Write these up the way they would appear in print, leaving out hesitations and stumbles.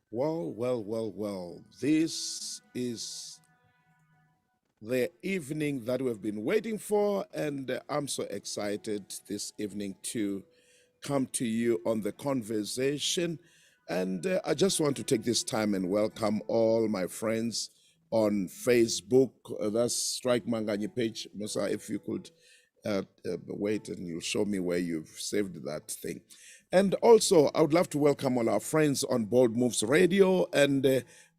Well. This is the evening that we've been waiting for, and I'm so excited this evening to come to you on the conversation. And I just want to take this time and welcome all my friends on Facebook. That's Strike Manganyi page. Musa, if you could wait and you'll show me where you've saved that thing. And also, I would love to welcome all our friends on Bold Moves Radio. And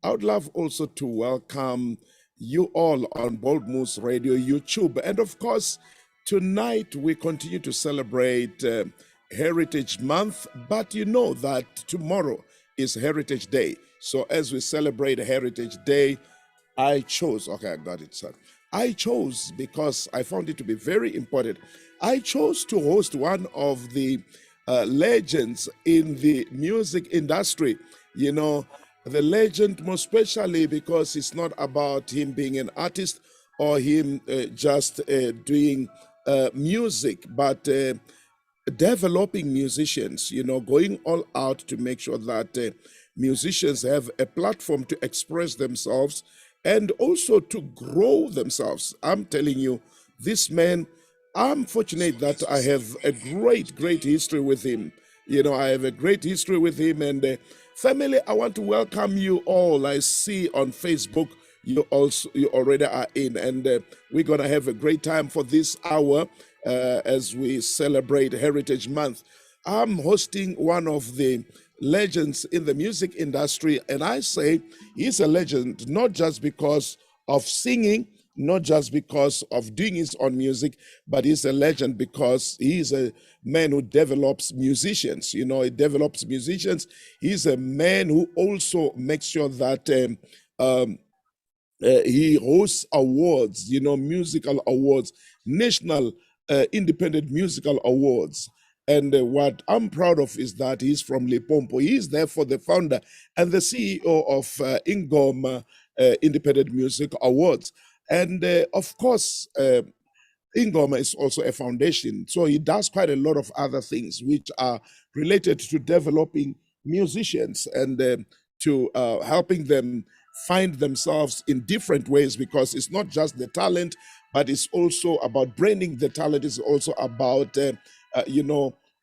I would love also to welcome you all on Bold Moves Radio YouTube. And of course, tonight we continue to celebrate Heritage Month, but you know that tomorrow is Heritage Day. So as we celebrate Heritage Day, I chose, okay, I got it, sir. I chose because I found it to be very important. I chose to host one of the legends in the music industry. You know, the legend, most especially because it's not about him being an artist or him just doing music, but developing musicians, going all out to make sure that musicians have a platform to express themselves and also to grow themselves. I'm telling you, this man, I'm fortunate that I have a great history with him. I have a great history with him. And family, I want to welcome you all. I see on Facebook you already are in, and we're gonna have a great time for this hour as we celebrate Heritage Month. I'm hosting one of the legends in the music industry, and I say he's a legend not just because of singing, not just because of doing his own music, but he's a legend because he's a man who develops musicians. He develops musicians. He's a man who also makes sure that he hosts awards, musical awards, national independent musical awards. And what I'm proud of is that he's from Limpopo. He's therefore the founder and the CEO of Ingoma Independent Music Awards. And of course, Ingoma is also a foundation. So he does quite a lot of other things which are related to developing musicians and to helping them find themselves in different ways, because it's not just the talent, but it's also about branding the talent. It's also about,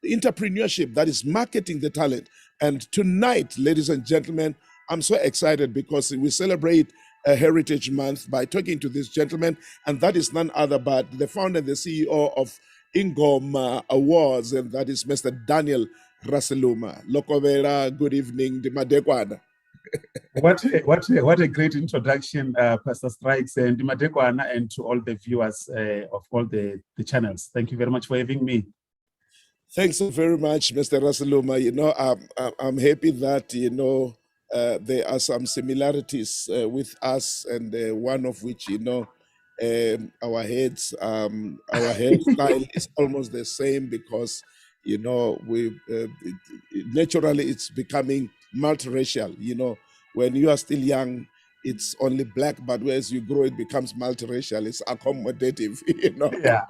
entrepreneurship, that is marketing the talent. And tonight, ladies and gentlemen, I'm so excited because we celebrate a Heritage Month by talking to this gentleman, and that is none other but the founder and the CEO of Ingoma Awards, and that is Mr. Daniel Raseluma. Lokovera, good evening, Dimadekwana. What a great introduction, Pastor Strikes and Dimadekwana, and to all the viewers of all the channels. Thank you very much for having me. Thanks so very much, Mr. Raseluma. I'm happy that, there are some similarities with us, and one of which, our hairstyle is almost the same because, we naturally it's becoming multiracial. When you are still young, it's only black, but as you grow, it becomes multiracial. It's accommodative, Yeah.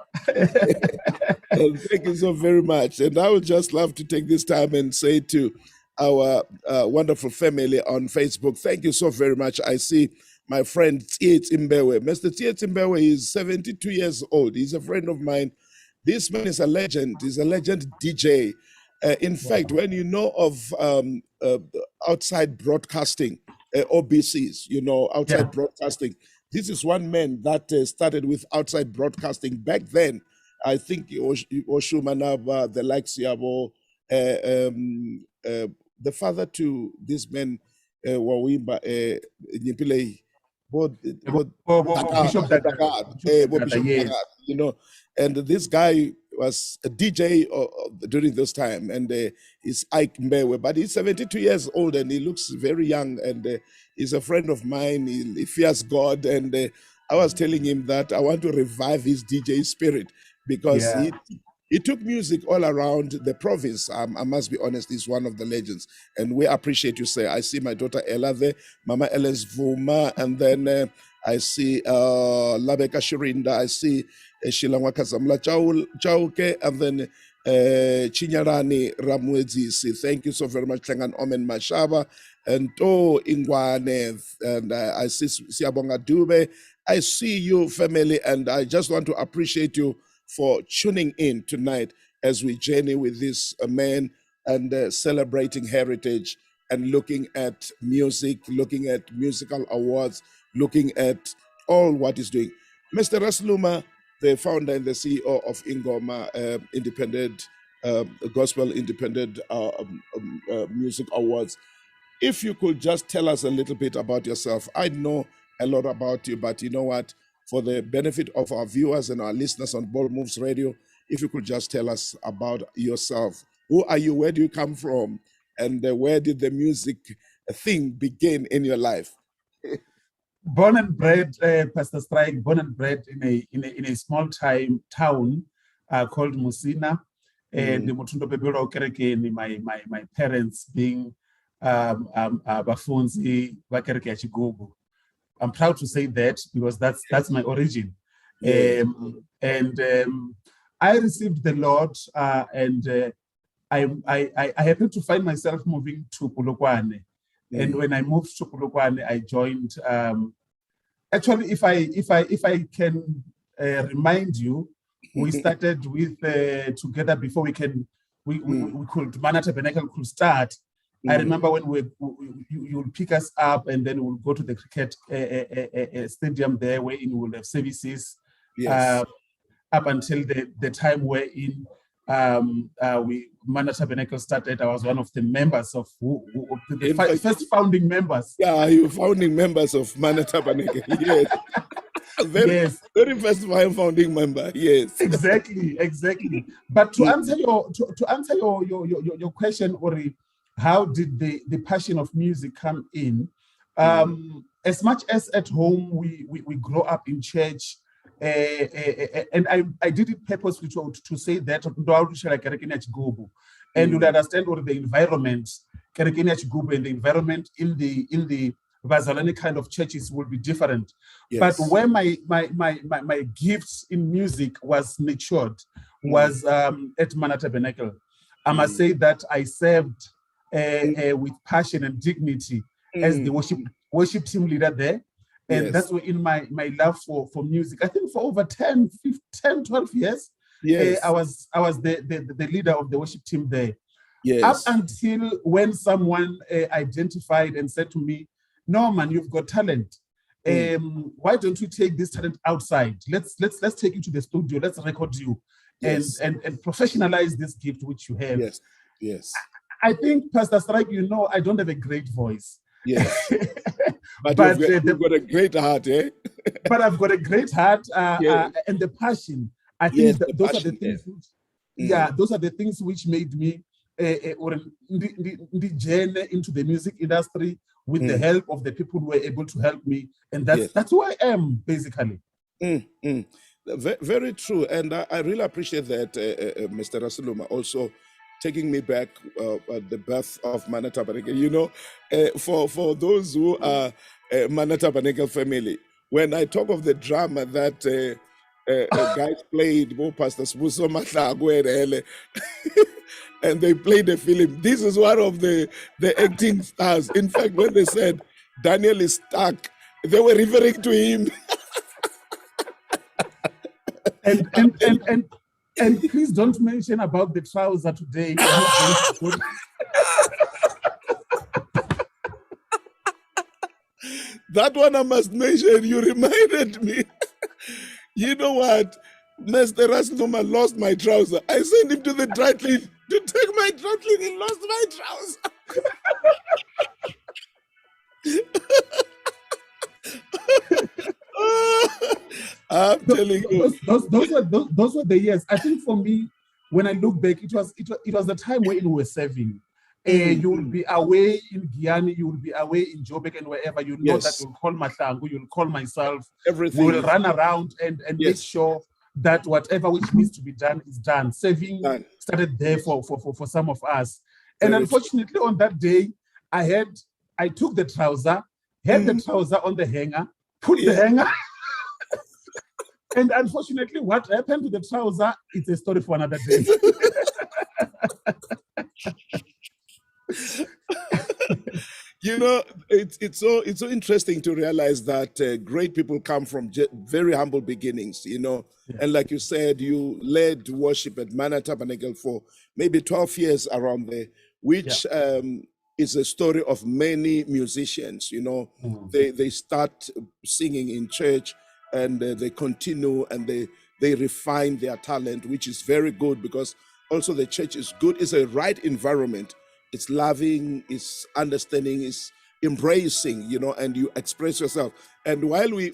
And thank you so very much. And I would just love to take this time and say to our wonderful family on Facebook, thank you so very much. I see my friend Tsiet Imbewe. Mr. Tsiet Imbewe is 72 years old. He's a friend of mine. This man is a legend. He's a legend DJ. In fact, when you know of outside broadcasting, OBCs, outside broadcasting, this is one man that started with outside broadcasting back then. I think Oshumanaba, the likes Yabo, the father to this man, Wawimba, Nyipile, Bishop Dagad, and this guy was a DJ during this time, and he's Ike Mbewe, but he's 72 years old and he looks very young, and he's a friend of mine. He fears God, and I was telling him that I want to revive his DJ spirit because he took music all around the province. I must be honest, he's one of the legends, and we appreciate you, sir. I see my daughter Ella there, Mama Ellen's Vuma, and then I see Labeka Shirinda, I see Shilangwa Kazamla Chauke, and then Chinyarani Ramwezisi. Thank you so very much, Klangan Omen Mashaba, and To Ingwane, and I see Siabonga Dube. I see you, family, and I just want to appreciate you for tuning in tonight as we journey with this man and celebrating heritage and looking at music, looking at musical awards, looking at all what he's doing. Mr. Rasluma, the founder and the CEO of Ingoma Independent Gospel Independent Music Awards. If you could just tell us a little bit about yourself. I know a lot about you, but you know what? For the benefit of our viewers and our listeners on Bold Moves Radio, if you could just tell us about yourself. Who are you? Where do you come from? And where did the music thing begin in your life? Born and bred, Pastor Strike, born and bred in a small town called Musina. And the Mutundo Pepero Kerekeni, my parents being Bafunzi Bakereke Achigugu. I'm proud to say that because that's my origin. Yes. I received the Lord, and I happened to find myself moving to Polokwane. And when I moved to Polokwane, I joined. Actually, if I can remind you, we started with together before we could Mana Tabernacle could start. I remember when you would pick us up and then we'll go to the cricket stadium there, where we will have services. Yes. Up until the time wherein Mana Tabernacle started. I was one of the members of the first founding members. Yeah, you founding members of Mana Tabernacle. Yes. Very first founding member. Yes. Exactly. But to answer your question, Ori, how did the passion of music come in? As much as at home we grow up in church, and I did it purposely to say that and you'll understand what the environment and the environment in the Vazalani kind of churches will be different. Yes. But where my gifts in music was matured was at Mana Tabernacle. I must say that I served with passion and dignity as the worship team leader there. And that's where in my love for music, I think for over 10, 12 years, I was the leader of the worship team there. Yes. Up until when someone identified and said to me, "No, man, you've got talent. Why don't you take this talent outside? Let's take you to the studio. Let's record you, and professionalize this gift which you have." Yes. I think, Pastor Strike, I don't have a great voice. Yes. But you've got a great heart, eh? But I've got a great heart and the passion. I think those are the things. Those are the things which made me journey into the music industry with the help of the people who were able to help me, and that's who I am basically. Very true, and I really appreciate that, Mr. Rasuluma, also taking me back at the birth of Mana Tabernacle. For those who are Mana Tabernacle family, when I talk of the drama that guys played, Pastor Sbuso Matlagwe, and they played the film, this is one of the acting stars. In fact, when they said Daniel is stuck, they were referring to him. And please don't mention about the trouser today. That one I must mention. You reminded me. You know what? Mr. Rasluma lost my trouser. I sent him to the dry clean to take my dry clean. He lost my trouser. I'm telling you, those were the years. I think for me, when I look back, it was the time when we were serving. You will be away in Guyana, you will be away in Joburg and wherever. You know that you'll call Matlangu, you'll call myself. Everything. We will run around and make sure that whatever which needs to be done is done. Serving started there for some of us. And unfortunately, on that day, I took the trouser, had the trouser on the hanger, put the hanger. And unfortunately, what happened to the trouser, it's a story for another day. You know, it's so interesting to realize that great people come from very humble beginnings. You know, Yeah, and like you said, you led worship at Manna Tabernacle for maybe 12 years around there, yeah. which is a story of many musicians. You know, Mm. they start singing in church, and they continue, and they refine their talent, which is very good, because also the church is good. It's a right environment. It's loving, it's understanding, it's embracing, you know, and you express yourself. And while we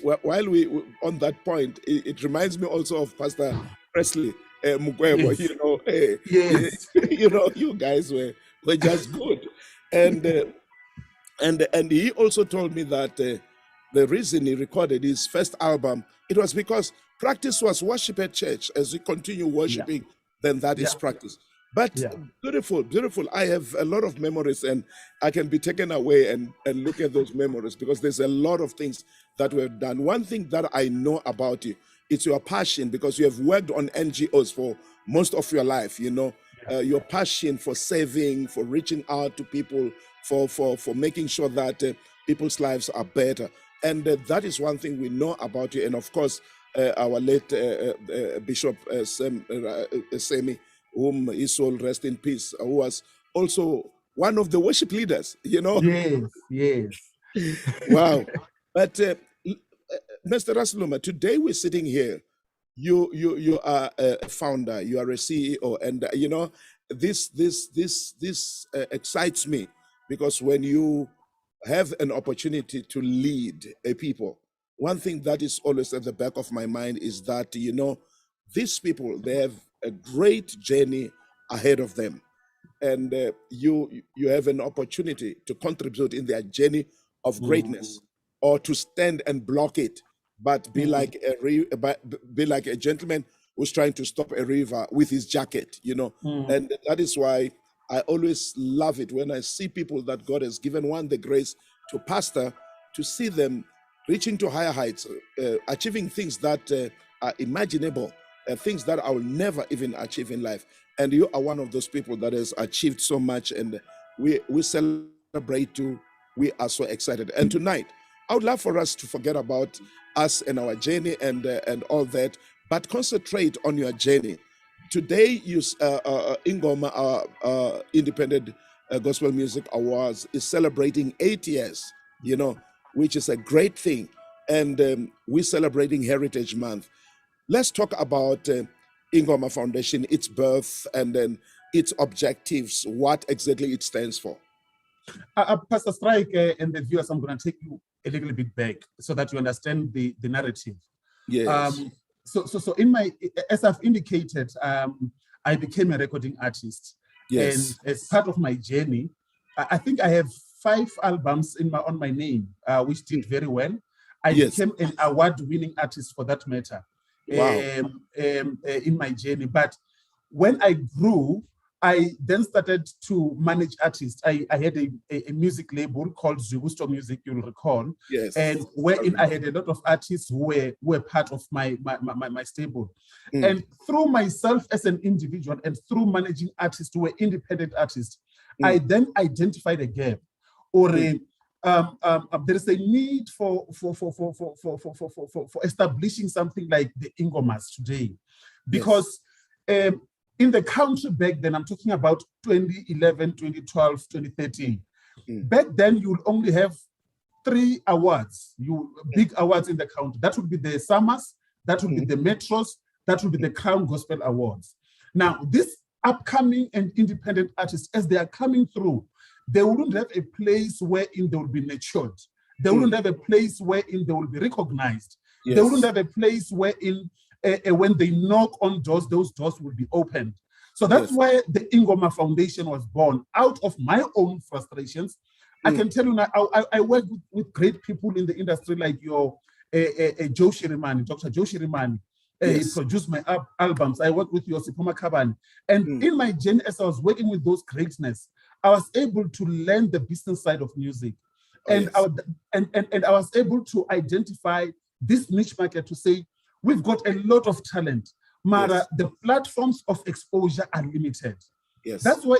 on that point, it reminds me also of Pastor Presley Mugwebo. Yes, You know, yes, you know, you guys were just good. And and he also told me that the reason he recorded his first album, it was because practice was worship at church. As we continue yeah, worshiping, then that is yeah, practice. But yeah, beautiful, beautiful. I have a lot of memories, and I can be taken away and look at those memories, because there's a lot of things that we've done. One thing that I know about you, it's your passion, because you have worked on NGOs for most of your life. You know, yeah, your passion for saving, for reaching out to people, for making sure that people's lives are better. And that is one thing we know about you. And of course, our late Bishop Semi, whom his soul rest in peace, who was also one of the worship leaders, you know. yes, yes. Wow. But Mr. Rasluma, today we're sitting here. You are a founder, you are a CEO, and you know, this excites me, because when you have an opportunity to lead a people, one thing that is always at the back of my mind is that, you know, these people, they have a great journey ahead of them, and you have an opportunity to contribute in their journey of Mm, greatness, or to stand and block it, but be mm, like be like a gentleman who's trying to stop a river with his jacket, you know. mm, And that is why I always love it when I see people that God has given one the grace to pastor, to see them reaching to higher heights, achieving things that are imaginable, things that I will never even achieve in life. And you are one of those people that has achieved so much, and we celebrate you. We are so excited. And tonight, I would love for us to forget about us and our journey and all that, but concentrate on your journey. Today, Ingoma, Independent Gospel Music Awards, is celebrating 8 years, you know, which is a great thing. And we're celebrating Heritage Month. Let's talk about Ingoma Foundation, its birth, and then its objectives, what exactly it stands for. Pastor Strike and the viewers, I'm going to take you a little bit back so that you understand the narrative. Yes, Um, so in my, as I've indicated, I became a recording artist, and yes, as part of my journey, I think I have 5 albums on my name, which did very well. I yes. became an award-winning artist for that matter, Wow. in my journey. But when I grew, I then started to manage artists. I had a music label called Zugusto Music, you'll recall, Yes. and I wherein I remember. had a lot of artists who were part of my stable. Mm, And through myself as an individual and through managing artists who were independent artists, I mm, then identified a gap, or mm, there is a need for establishing something like the Ingomas today, yes. because in the country back then, I'm talking about 2011, 2012, 2013. Mm, Back then, you would only have 3 awards, big awards in the country. That would be the Summers, that would be mm, the Metros, that would be mm, the Crown Gospel Awards. Now, these upcoming and independent artists, as they are coming through, they wouldn't have a place wherein they would be nurtured. They wouldn't mm. have a place wherein they will be recognized. They wouldn't Yes. have a place wherein when they knock on doors, those doors will be opened. So that's Yes. why the Ingoma Foundation was born out of my own frustrations. I Mm, can tell you now, I work with great people in the industry like your Joe Shirimani, Dr. Joe Shirimani. He yes. produced my albums. I worked with your Sipoma Kabani. And Mm, in my journey, as I was working with those greatness, I was able to learn the business side of music. oh, And yes. I was able to identify this niche market to say, we've got a lot of talent. Mara, Yes. the platforms of exposure are limited. Yes. That's why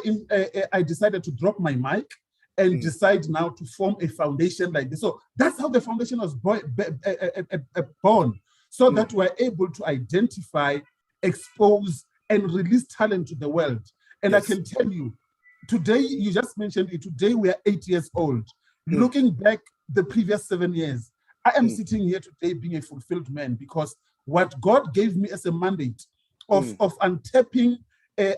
I decided to drop my mic and decide now to form a foundation like this. So that's how the foundation was born, so that we're able to identify, expose, and release talent to the world. And Yes. I can tell you, today, you just mentioned it, today we are 8 years old. Looking back the previous 7 years, I am sitting here today being a fulfilled man, because what God gave me as a mandate of untapping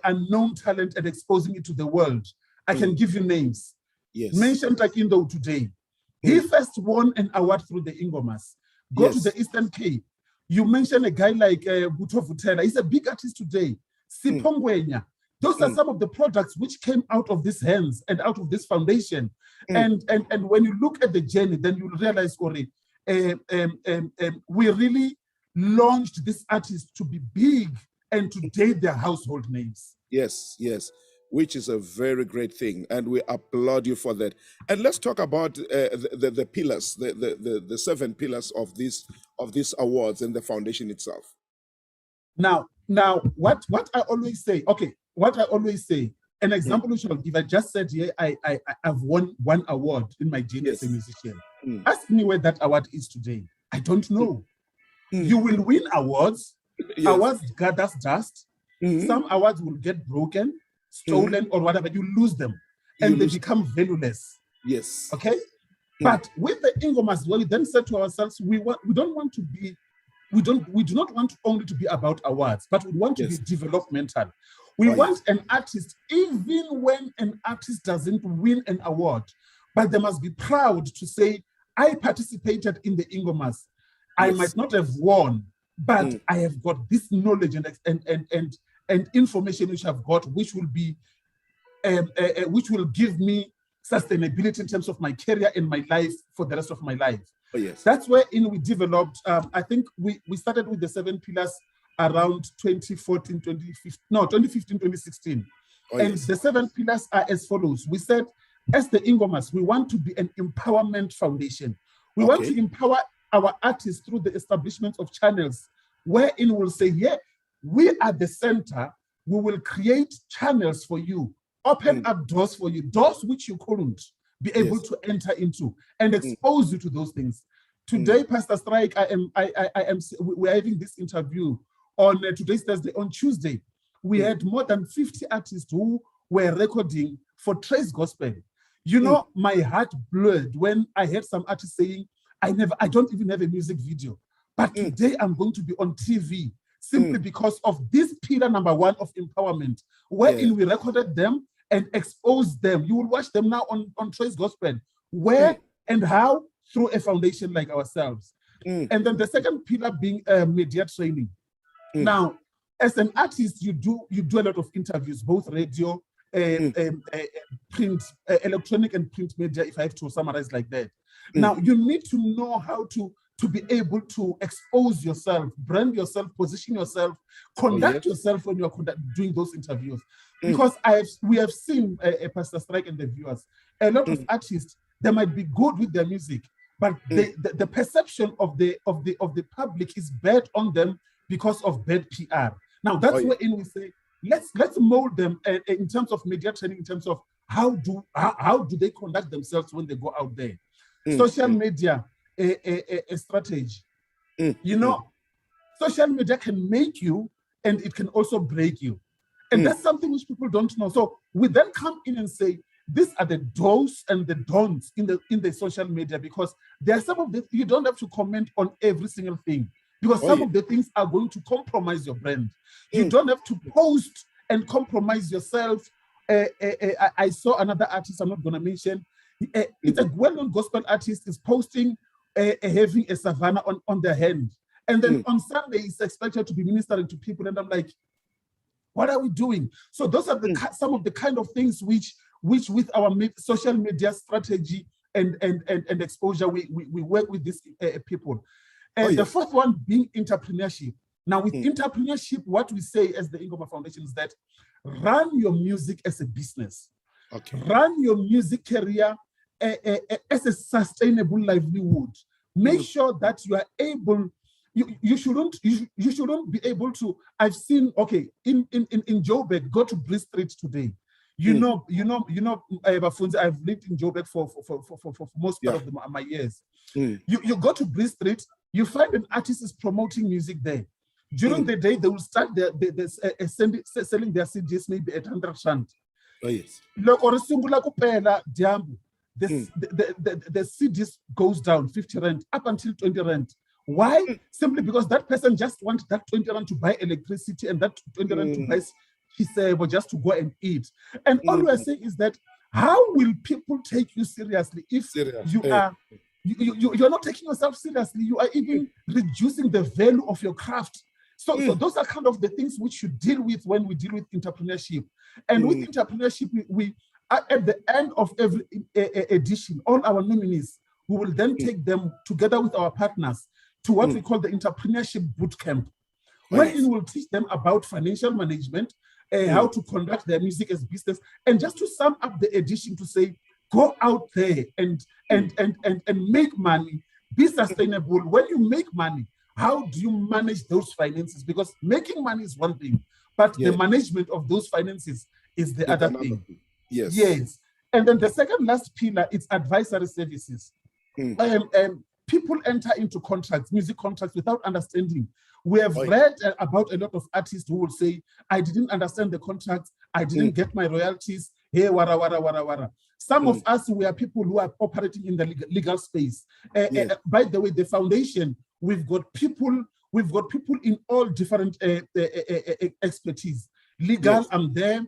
unknown talent and exposing it to the world. I can give you names. Yes. Mention Takindo today. He first won an award through the Ingomas. Go to the Eastern Cape. You mention a guy like Buto Vutela. He's a big artist today. Sipongwenya. Those are some of the products which came out of these hands and out of this foundation. And when you look at the journey, then you'll realize, Ori, we really launched this artist to be big, and today they're household names. Yes, yes, which is a very great thing, and we applaud you for that. And let's talk about the pillars, the 7 pillars of these awards and the foundation itself. Now, what I always say, an example which I'll give. I just said here, I've won 1 award in my journey as a musician. Ask me where that award is today. I don't know. You will win awards. Awards gather dust. Some awards will get broken, stolen, or whatever. You lose them, and they become valueless. Yes. Okay. But with the Ingomas, we then said to ourselves, we do not want only to be about awards, but we want to be developmental. We want an artist, even when an artist doesn't win an award, but they must be proud to say, I participated in the Ingomas. I might not have won, but I have got this knowledge and information which I've got, which will be, which will give me sustainability in terms of my career and my life for the rest of my life. Oh, yes. That's where we developed, I think we started with the 7 pillars around 2014, 2015, 2016. Oh, and yes. the 7 pillars are as follows. We said, as the Ingomas, we want to be an empowerment foundation. We want to empower our artists through the establishment of channels wherein we'll say, yeah, we are the center. We will create channels for you, open up doors for you, doors which you couldn't be able to enter into, and expose you to those things. Today, Pastor Strike, we're having this interview on today's Thursday. On Tuesday, we had more than 50 artists who were recording for Trace Gospel. You know, my heart blurred when I heard some artists saying, I don't even have a music video, but today I'm going to be on TV simply because of this pillar number 1 of empowerment, wherein we recorded them and exposed them. You will watch them now on Trace Gospel. Where and how? Through a foundation like ourselves. And then the second pillar being media training. Now, as an artist, you do a lot of interviews, both radio, print, electronic and print media, if I have to summarize like that. Now, you need to know how to be able to expose yourself, brand yourself, position yourself, conduct yourself when you're doing those interviews. Because we have seen, Pastor Strike and the viewers, a lot of artists, they might be good with their music, but the perception of the public is bad on them because of bad PR. Now, that's wherein we say, let's mold them in terms of media training, in terms of how do they conduct themselves when they go out there. Social media, a strategy. You know, social media can make you, and it can also break you. And that's something which people don't know. So we then come in and say, these are the do's and the don'ts in the social media, because there are some of the, you don't have to comment on every single thing, because some of the things are going to compromise your brand. You don't have to post and compromise yourself. I saw another artist, I'm not going to mention, it's a well-known gospel artist, is posting having a savannah on their hand. And then on Sunday, he's expected to be ministering to people. And I'm like, what are we doing? So those are some of the kind of things which with our social media strategy and exposure, we work with these people. And the fourth one being entrepreneurship. Now, with entrepreneurship, what we say as the Ingoma Foundation is that run your music as a business. Run your music career as a sustainable livelihood. Make sure that you are able you shouldn't be able to. I've seen, okay, in Joburg, go to Bree Street today. Bafunzi, I've lived in Joburg for most part Yeah. of my years. Mm. You go to Bree Street, you find an artist is promoting music there. During the day, they will start selling their CDs maybe at 100 rand. Oh, yes. Loko ri sungula ku pela dyambu, the CDs goes down 50 rand up until 20 rand. Why? Simply because that person just wants that 20 rand to buy electricity and that 20 rand to buy kisebo just to go and eat. And all we are saying is that how will people take you seriously if you are you're not taking yourself seriously? You are even reducing the value of your craft. So those are kind of the things which you deal with when we deal with entrepreneurship. And with entrepreneurship, we at the end of every edition, all our nominees, we will then take them together with our partners to what we call the entrepreneurship boot camp, wherein we'll teach them about financial management, how to conduct their music as business, and just to sum up the edition to say, go out there and make money, be sustainable. When you make money, how do you manage those finances? Because making money is one thing, but the management of those finances is the other thing. Yes. And then the second last pillar is advisory services. People enter into contracts, music contracts, without understanding. We have read about a lot of artists who will say, I didn't understand the contracts, I didn't get my royalties, hey, wara, wara, wara, wara. Some of us, we are people who are operating in the legal space. By the way, the foundation, we've got people in all different expertise. Legal, I'm there,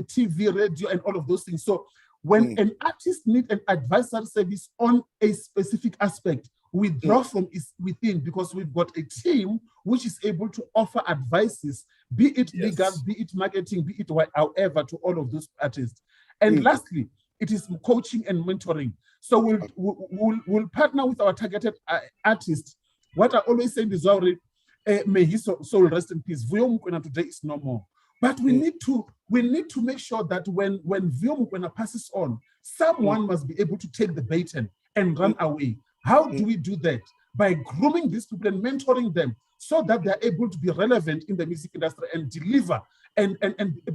TV, radio, and all of those things. So when an artist needs an advisory service on a specific aspect, we draw from within, because we've got a team which is able to offer advices, be it legal, be it marketing, be it however, to all of those artists. And lastly, it is coaching and mentoring. So we'll partner with our targeted artists. What I always say is, may his soul rest in peace. Vuyo Mukwena today is no more. But we need to make sure that when Vuyo Mukwena passes on, someone must be able to take the baton and run away. How do we do that? By grooming these people and mentoring them so that they're able to be relevant in the music industry and deliver. And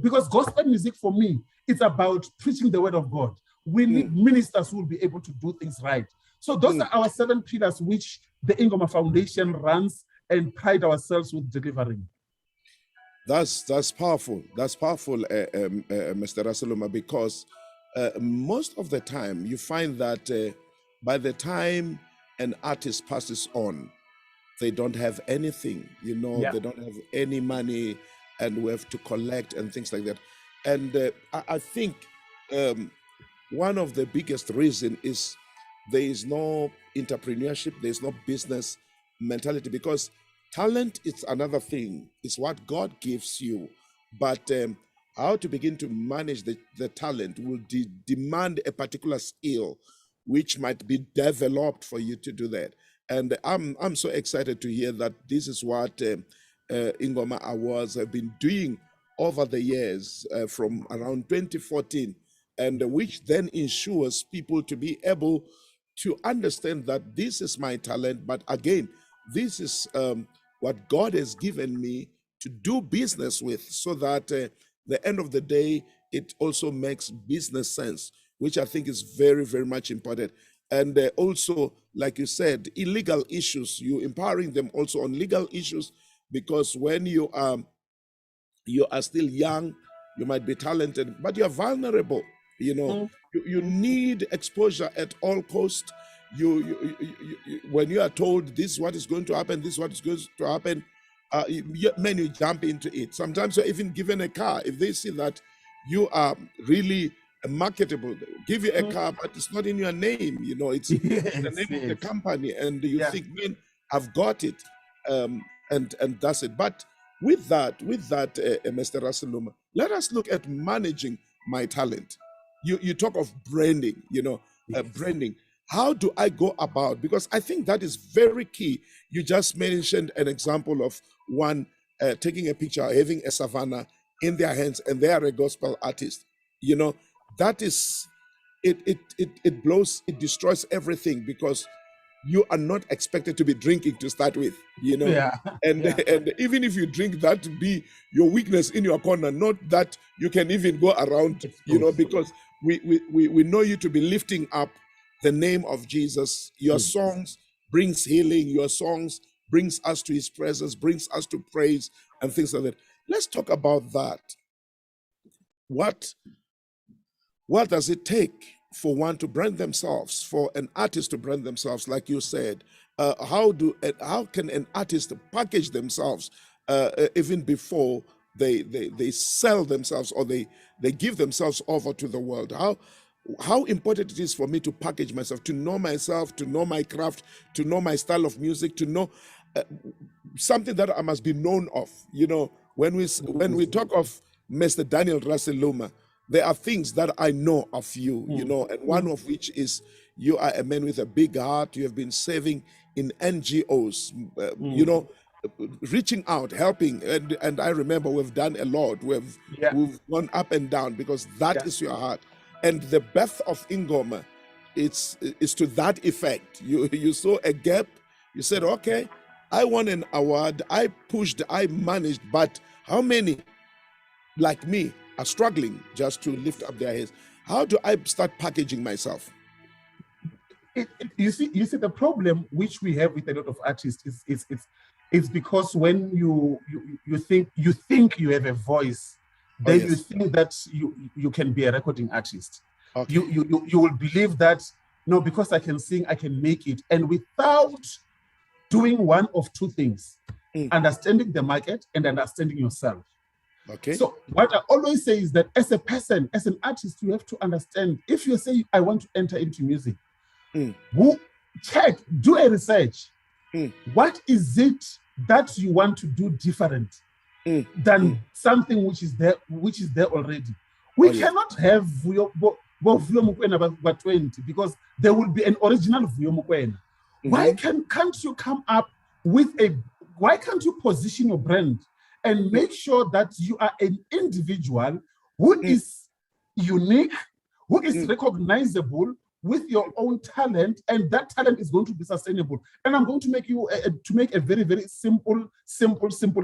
because gospel music, for me, it's about preaching the word of God. We need ministers who will be able to do things right. So those are our 7 pillars which the Ingoma Foundation runs and pride ourselves with delivering. That's powerful. That's powerful, Mr. Rasaloma, because most of the time you find that by the time an artist passes on, they don't have anything, they don't have any money, and we have to collect and things like that. And I think one of the biggest reason is there is no entrepreneurship, there's no business mentality, because talent is another thing. It's what God gives you, but how to begin to manage the talent will demand a particular skill which might be developed for you to do that. And I'm so excited to hear that this is what Ingoma Awards have been doing over the years from around 2014, and which then ensures people to be able to understand that this is my talent, but again, this is what God has given me to do business with, so that the end of the day, it also makes business sense, which I think is very, very much important. And also, like you said, illegal issues, you empowering them also on legal issues, because when you are still young, you might be talented, but you're vulnerable. You need exposure at all cost. When you are told this is what is going to happen, this is what is going to happen, you jump into it. Sometimes you're even given a car. If they see that you are really marketable, they will give you a car, but it's not in your name. It's the name of the company, and you think, man, I've got it, and that's it. But with that, Mr. Rasaluma, let us look at managing my talent. You talk of branding, branding. How do I go about? Because I think that is very key. You just mentioned an example of one taking a picture, having a savannah in their hands, and they are a gospel artist. That is it blows, it destroys everything, because you are not expected to be drinking to start with, Yeah. and Yeah. and even if you drink, that be your weakness in your corner, not that you can even go around, Expose. because we know you to be lifting up the name of Jesus. Your Mm. songs brings healing. Your songs brings us to his presence, brings us to praise and things like that. Let's talk about that. What what does it take for one to brand themselves, for an artist to brand themselves, like you said? How can an artist package themselves even before they sell themselves, or they give themselves over to the world? How important it is for me to package myself, to know myself, to know my craft, to know my style of music, to know uh, something that I must be known of. When we talk of Mr. Daniel Raseluma, there are things that I know of you, Mm. and one of which is you are a man with a big heart. You have been serving in NGOs, Mm. reaching out, helping, and I remember we've done a lot. Yeah. We've gone up and down because that Yeah. is your heart. And the birth of Ingoma, it's to that effect. You saw a gap. You said, okay, I won an award. I pushed. I managed. But how many like me are struggling just to lift up their heads? How do I start packaging myself? You see the problem which we have with a lot of artists is because when you think you have a voice, Oh then you yes. think that you can be a recording artist. Okay. You will believe that, no, because I can sing, I can make it, and without doing one of two things: Mm. understanding the market and understanding yourself. Okay. So what I always say is that as a person, as an artist, you have to understand, if you say I want to enter into music, Mm. do a research. Mm. What is it that you want to do different Mm. than Mm. something which is there already? Oh We yes. cannot have Vuyo Mukwena by 20, because there will be an original Vuyo Mukwena. Why can't you come up with why can't you position your brand and make sure that you are an individual who is unique, who is recognizable with your own talent, and that talent is going to be sustainable. And I'm going to make a very, very simple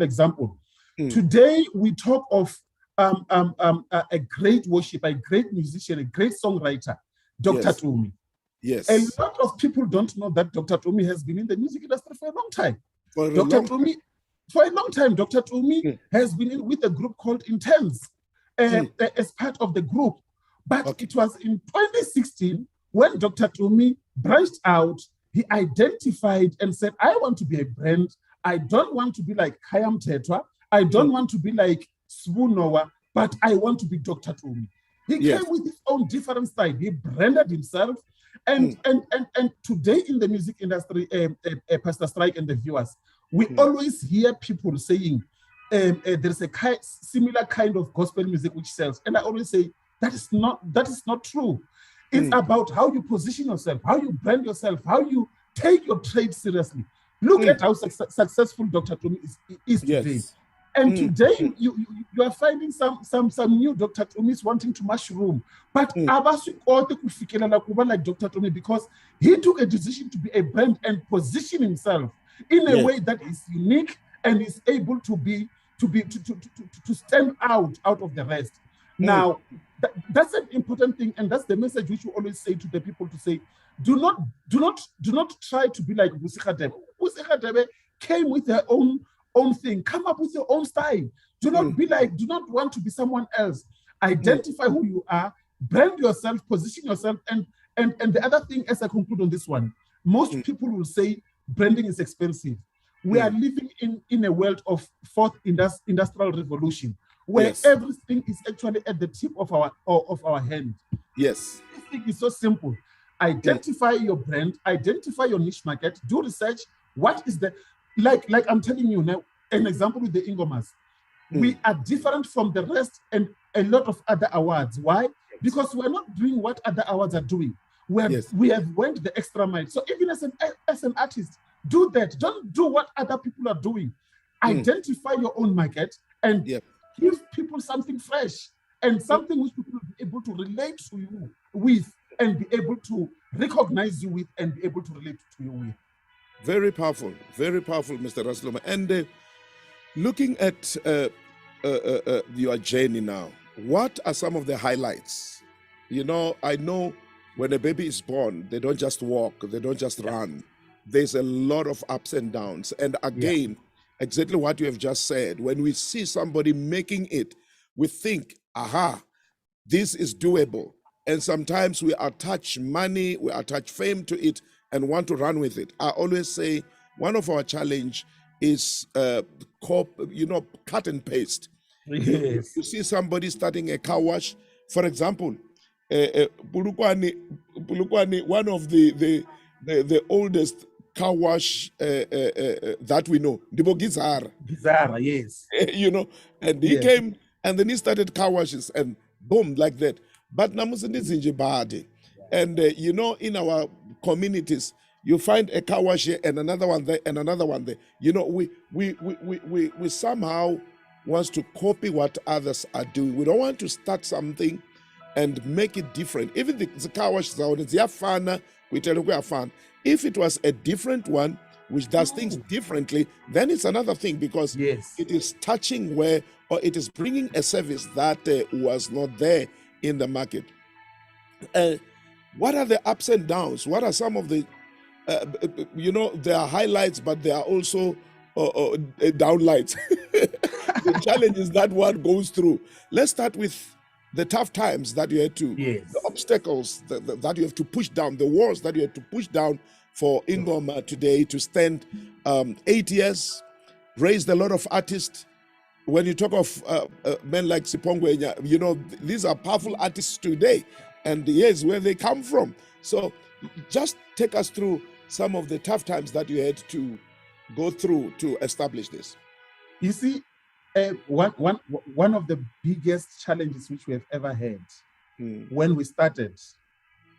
example. Today we talk of a great worshiper, a great musician, a great songwriter, Dr. Yes. Tumi. Yes. A lot of people don't know that Dr. Tumi has been in the music industry for a long time. For a Dr. long Tumi, for a long time, Dr. Tumi Mm. has been in with a group called Intense as part of the group. But Okay. it was in 2016 when Dr. Tumi branched out. He identified and said, I want to be a brand. I don't want to be like Kayam Tetra. I don't want to be like Spoonowa, but I want to be Dr. Tumi. He Yes. came with his own different style. He branded himself. And today in the music industry, Pastor Strike and the viewers, we always hear people saying there's a similar kind of gospel music which sells. And I always say that is not true. It's about how you position yourself, how you brand yourself, how you take your trade seriously. Look at how successful Dr. Tumi is today. Yes. And today you are finding some new Dr. Tumis wanting to mushroom. But abasukothe kufikelela kuba like Dr. Tumi, because he took a decision to be a brand and position himself in a way that is unique and is able to stand out of the rest. Now, that's an important thing, and that's the message which you always say to the people, to say, do not try to be like Vusi Radebe. Vusi Radebe came with her own thing. Come up with your own style. Do not want to be someone else. Identify who you are, brand yourself, position yourself, and the other thing, as I conclude on this one, most people will say branding is expensive. We are living in a world of fourth industrial revolution, where everything is actually at the tip of our hand. Yes. This thing is so simple. Identify your brand, identify your niche market, do research. What is the like I'm telling you now, an example with the Ingomas. We are different from the rest and a lot of other awards. Why? Because we're not doing what other awards are doing. We have went the extra mile. So even as an artist, do that. Don't do what other people are doing. Identify your own market and give people something fresh and something which people will be able to relate to you with and be able to recognize you with and be able to relate to you with. Very powerful, Mr. Rasloma. And looking at your journey now, what are some of the highlights? You know, I know when a baby is born, they don't just walk, they don't just run. There's a lot of ups and downs. And again, exactly what you have just said, when we see somebody making it, we think, aha, this is doable. And sometimes we attach money, we attach fame to it and want to run with it. I always say one of our challenge is cut and paste. You see somebody starting a car wash, for example, Pulukwani, one of the oldest car wash that we know, Gizara, yes. you know, and he came and then he started car washes and boom, like that. But namusindizinje badi. And you know, in our communities, you find a car wash here and another one there and another one there. You know, we somehow wants to copy what others are doing. We don't want to start something and make it different. Even the car wash sound, it's fun. We tell you we are fun. If it was a different one which does things differently, then it's another thing because it is touching where, or it is bringing a service that was not there in the market. What are the ups and downs? What are some of the, there are highlights, but there are also downlights. The challenges that one goes through. Let's start with the tough times that you had to, the obstacles that you have to push down, the walls that you had to push down for Ingoma today to stand 8 years, raised a lot of artists. When you talk of men like Sipongwe, you know, these are powerful artists today, and here's where they come from. So just take us through some of the tough times that you had to go through to establish this. You see, one of the biggest challenges which we have ever had when we started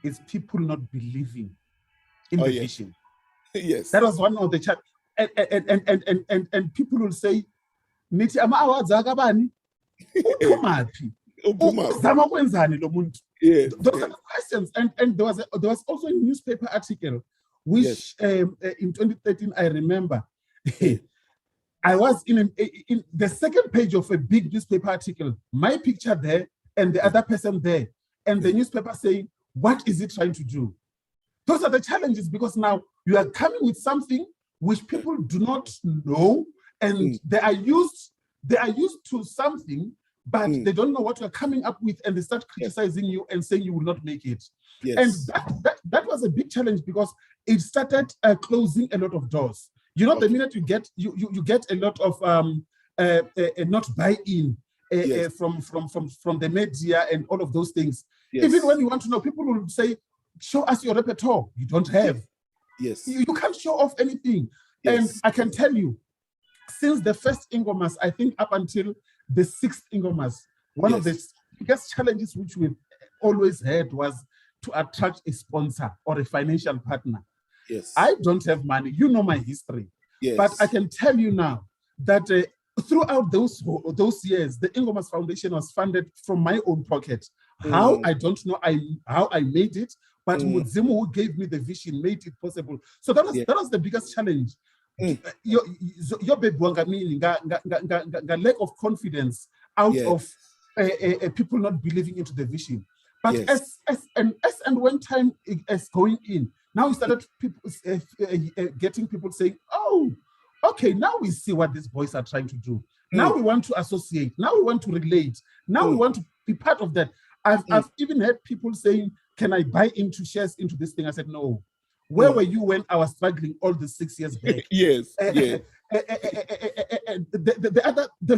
is people not believing in the vision. Yes. That was one of the challenges. And people will say, nithi ama-awards akabani uphumaphi uzama kwenzani lo muntu. Those are the questions. And there was also a newspaper article which in 2013 I remember I was in the second page of a big newspaper article, my picture there and the other person there, and the newspaper saying, what is it trying to do? Those are the challenges, because now you are coming with something which people do not know, and they are used to something, but they don't know what you're coming up with, and they start criticizing you and saying you will not make it. And that was a big challenge, because it started closing a lot of doors. You know, the minute you get a lot of not buy-in from the media and all of those things. Even when you want to know, people will say, show us your repertoire. You don't have. You can't show off anything. And I can tell you, since the first Ingomas, I think up until the sixth Ingomas, one of the biggest challenges which we've always had was to attract a sponsor or a financial partner. I don't have money. You know my history. But I can tell you now that throughout those years, the Ingomas Foundation was funded from my own pocket. How, I don't know how I made it, but Mudzimu, who gave me the vision, made it possible. So that was the biggest challenge. Your lack of confidence out of people not believing into the vision. But as and when time is going in, now we started getting people saying, oh, okay, now we see what these boys are trying to do. Now we want to associate. Now we want to relate. Now we want to be part of that. I've even heard people saying, can I buy into shares into this thing? I said, no. Where were you when I was struggling all the 6 years back? The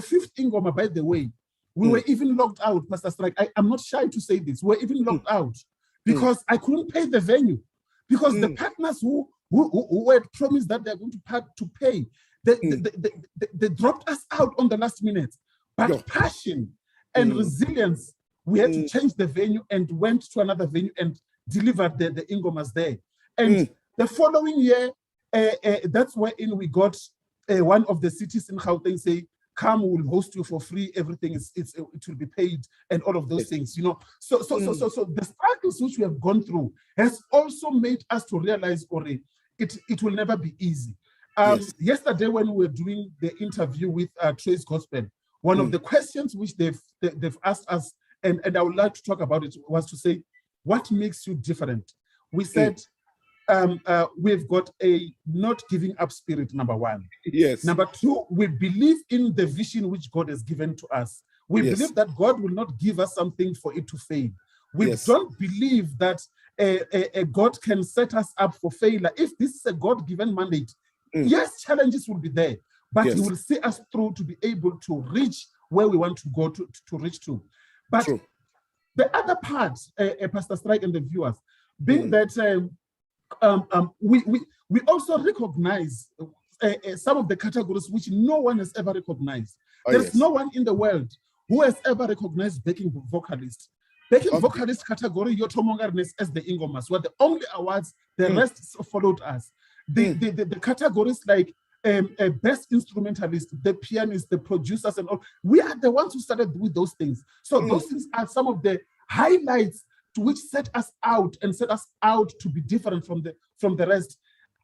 fifth Ingoma, by the way, we were even locked out, Pastor Strike. I'm not shy to say this. We're even locked out because I couldn't pay the venue. Because the partners who were promised that they're going to pay, they dropped us out on the last minute. But passion and resilience, we had to change the venue and went to another venue and delivered the Ingomas there. And the following year, that's wherein we got one of the cities in Gauteng say, come, we'll host you for free, everything it will be paid, and all of those things, you know. So the struggles which we have gone through has also made us to realize, Ori, it will never be easy. Yesterday, when we were doing the interview with Trace Gospel, one of the questions which they've asked us, and I would like to talk about it, was to say, what makes you different? We said, we've got a not giving up spirit, number one. Yes. Number two, we believe in the vision which God has given to us. We believe that God will not give us something for it to fail. We don't believe that a God can set us up for failure. If this is a God-given mandate, yes, challenges will be there, but he will see us through to be able to reach where we want to go to reach to. But the other part, Pastor Strike and the viewers, being that we also recognize some of the categories which no one has ever recognized. There's no one in the world who has ever recognized backing vocalists. Backing vocalist category, Yotomongarnes as the Ingomas were the only awards, the rest followed us. The categories like best instrumentalist, the pianist, the producers, and all, we are the ones who started with those things. So those things are some of the highlights to which set us out to be different from the rest.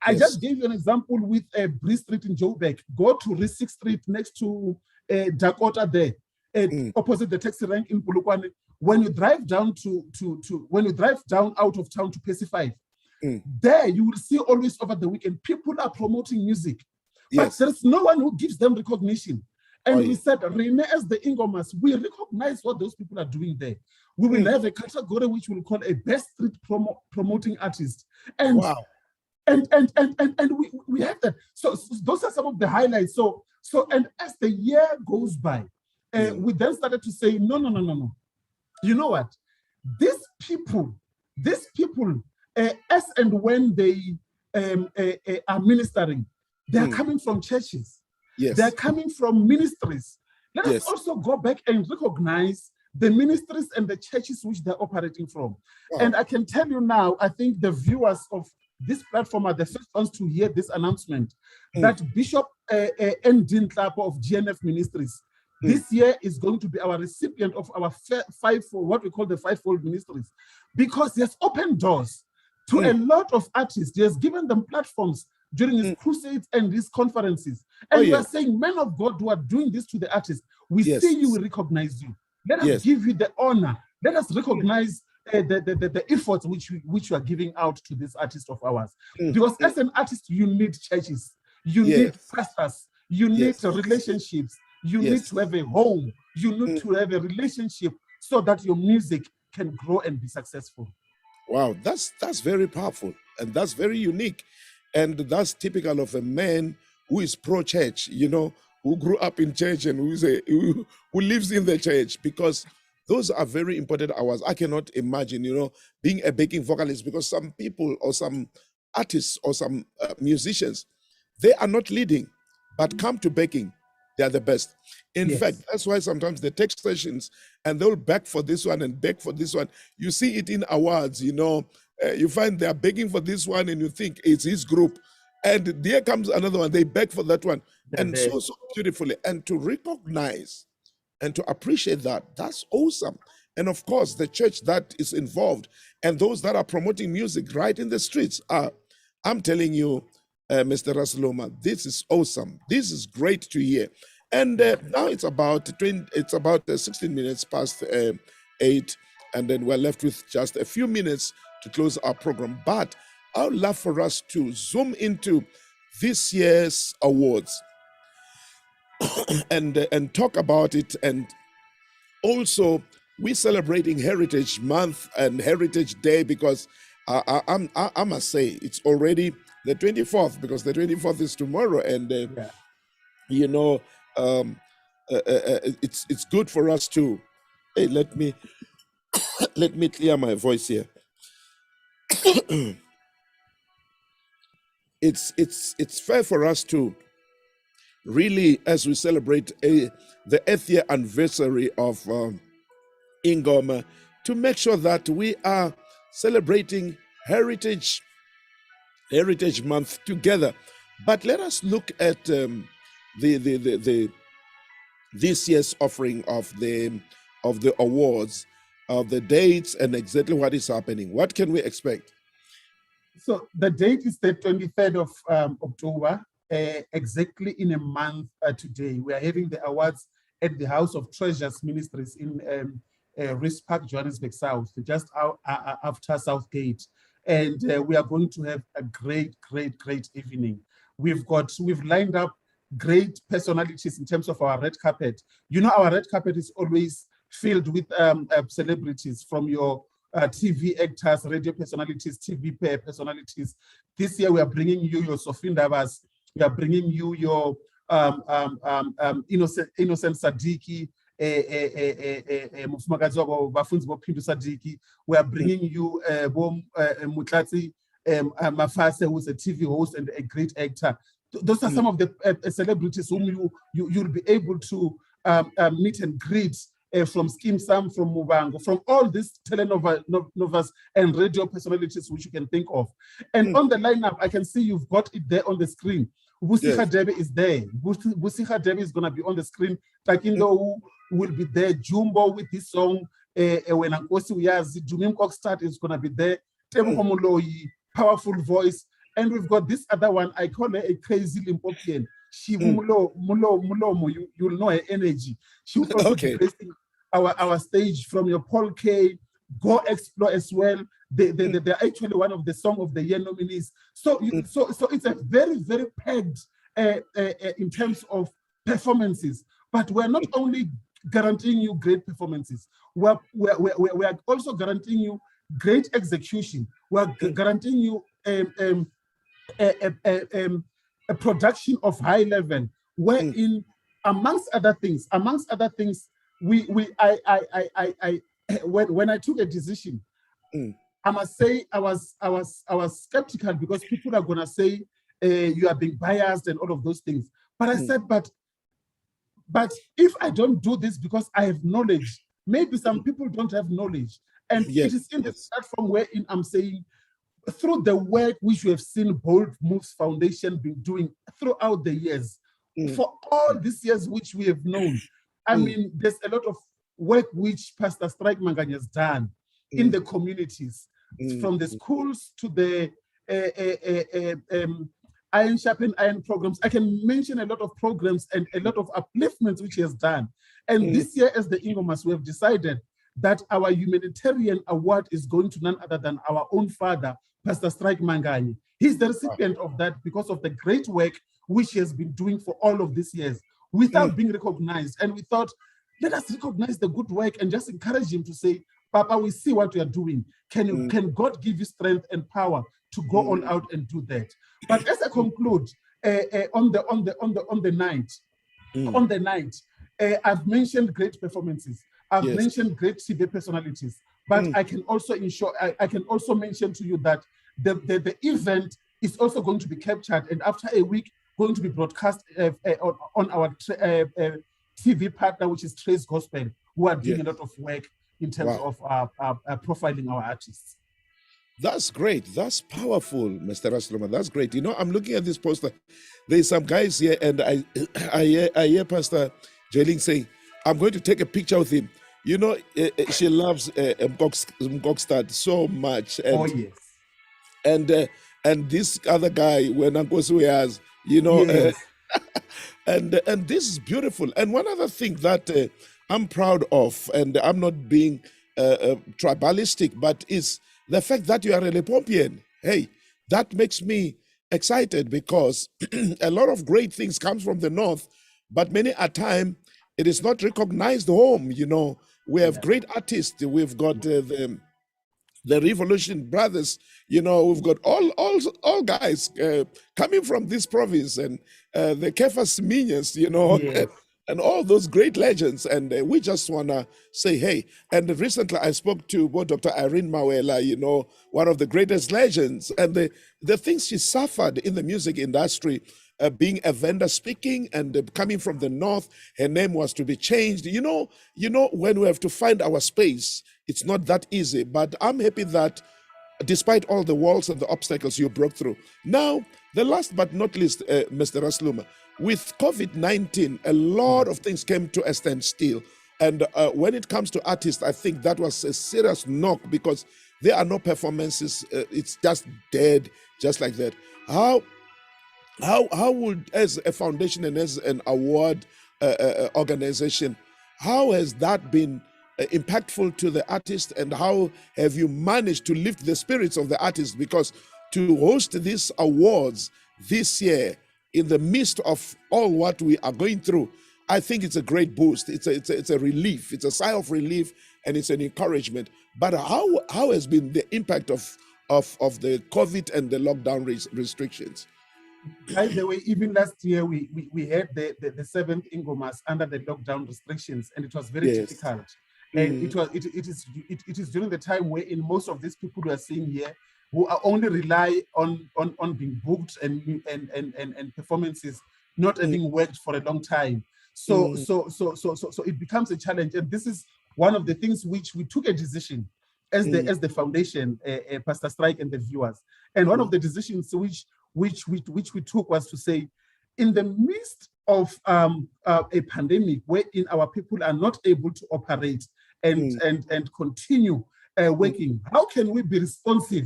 I just gave you an example with Bree Street in Joburg. Go to Risik Street next to Dakota there, opposite the taxi rank in Polokwane. When you drive down out of town to Pacific, there you will see always over the weekend people are promoting music, but there's no one who gives them recognition. And we said, Rene, as the Ingomas, we recognize what those people are doing there. We will have a category which we'll call a best street promoting artist. And and we have that. So those are some of the highlights. So and as the year goes by, we then started to say, no. You know what? These people, as and when they are ministering, they are coming from churches. They're coming from ministries. Let us also go back and recognize the ministries and the churches which they're operating from. And I can tell you now, I think the viewers of this platform are the first ones to hear this announcement, that Bishop N. Dean Klapo of GNF Ministries this year is going to be our recipient of our what we call the fivefold ministries, because he has opened doors to a lot of artists. He has given them platforms during his crusades and his conferences. And we are saying, men of God who are doing this to the artists, we see you, we recognize you. Let us give you the honor. Let us recognize the efforts which you are giving out to this artist of ours. Because as an artist, you need churches, you need pastors, you need relationships, you need to have a home, you need to have a relationship so that your music can grow and be successful. Wow, that's very powerful, and that's very unique, and that's typical of a man who is pro-church, you know, who grew up in church and who lives in the church, because those are very important hours. I cannot imagine, you know, being a backing vocalist, because some people or some artists or some musicians, they are not leading, but come to backing. They are the best. In fact, that's why sometimes they take sessions and they'll beg for this one and beg for this one. You see it in awards, you know. You find they're begging for this one and you think it's his group. And there comes another one, they beg for that one. And so beautifully. And to recognize and to appreciate that, that's awesome. And of course, the church that is involved and those that are promoting music right in the streets are, I'm telling you, Mr. Rasloma, this is awesome. This is great to hear. And now it's about 16 minutes past 8, and then we're left with just a few minutes to close our program. But I would love for us to zoom into this year's awards and talk about it. And also, we're celebrating Heritage Month and Heritage Day, because I must say it's already the 24th, because the 24th is tomorrow, and you know, it's good for us to. Hey, let me clear my voice here. It's fair for us to really, as we celebrate the 8th year anniversary of Ingoma, to make sure that we are celebrating Heritage Month together. But let us look at the this year's offering of the awards, of the dates, and exactly what is happening. What can we expect? So the date is the 23rd of October, exactly in a month today. We are having the awards at the House of Treasures Ministries in Rees Park, Johannesburg South, just after Southgate. And we are going to have a great evening. We've lined up great personalities in terms of our red carpet. You know, our red carpet is always filled with celebrities from your TV actors, radio personalities, TV personalities. This year we are bringing you your Sofindavas, we are bringing you your Innocent Sadiki, Sadiki. We are bringing you Mutlatsi Mafase, who's a TV host and a great actor. Those are some of the celebrities whom you'll be able to meet and greet. From Skim Sam, from Mubango, from all these telenovas and radio personalities which you can think of. And on the lineup, I can see you've got it there on the screen. Busika Debe is there. Busika Debe is going to be on the screen. Takindo will be there. Jumbo with his song, When Ankosi Uyazi. Jumim Kokstad is going to be there. Temu Homoloi, powerful voice. And we've got this other one, I call her a crazy Limpopian. She Mulo, you'll know her energy. She will also be gracing our stage from your Paul K. Go Explore as well. They're actually one of the Song of the Year nominees. So it's a very packed in terms of performances. But we're not only guaranteeing you great performances, we're also guaranteeing you great execution. We're guaranteeing you a production of high level, wherein amongst other things, when I took a decision, I must say I was skeptical because people are gonna say you are being biased and all of those things. But I said, but if I don't do this because I have knowledge, maybe some people don't have knowledge, and it is in this platform wherein I'm saying, through the work which we have seen Bold Moves Foundation been doing throughout the years, for all these years which we have known, I mean, there's a lot of work which Pastor Strike Manganyi has done in the communities, from the schools to the Iron Sharpen Iron programs. I can mention a lot of programs and a lot of upliftments which he has done. And this year, as the Ingomas, we have decided that our humanitarian award is going to none other than our own father, Pastor Strike Manganyi. He's the recipient of that because of the great work which he has been doing for all of these years without being recognized. And we thought, let us recognize the good work and just encourage him to say, Papa, we see what you are doing. Can God give you strength and power to go all out and do that? But as I conclude, on the night, I've mentioned great performances. I've mentioned great TV personalities, but I can also mention to you that the event is also going to be captured, and after a week, going to be broadcast on our TV partner, which is Trace Gospel, who are doing a lot of work in terms of profiling our artists. That's great. That's powerful, Mr. Rasloma. That's great. You know, I'm looking at this poster. There's some guys here, and I hear Pastor Jailing say, I'm going to take a picture with him. You know, she loves Mkokstad so much. And, and this other guy, when Nkosi has, you know, and this is beautiful. And one other thing that I'm proud of, and I'm not being tribalistic, but is the fact that you are a Limpopian. Hey, that makes me excited because a lot of great things comes from the north, but many a time it is not recognized home. You know, we have great artists. We've got the Revolution Brothers. You know, we've got all guys coming from this province, and the Kefas Minyas, you know, and all those great legends. And we just want to say, hey, and recently I spoke to Dr. Irene Mawela, you know, one of the greatest legends, and the things she suffered in the music industry, being a vendor speaking and coming from the north, her name was to be changed. You know, when we have to find our space, it's not that easy, but I'm happy that despite all the walls and the obstacles you broke through. Now, the last but not least, Mr. Rasluma, with COVID-19, a lot of things came to a standstill. And when it comes to artists, I think that was a serious knock because there are no performances. It's just dead, just like that. How would, as a foundation and as an award organization, how has that been impactful to the artist, and how have you managed to lift the spirits of the artist? Because to host these awards this year in the midst of all what we are going through, I think it's a great boost. It's a relief. It's a sigh of relief, and it's an encouragement. But how has been the impact of the COVID and the lockdown restrictions? By the way, even last year we had the seventh Ingomas under the lockdown restrictions, and it was very difficult. And it is during the time where in most of these people we are seeing here who are only rely on being booked and performances not having worked for a long time. So it becomes a challenge, and this is one of the things which we took a decision as the foundation, Pastor Strike and the viewers, and one of the decisions which we took was to say, in the midst of a pandemic wherein our people are not able to operate and continue working, how can we be responsive,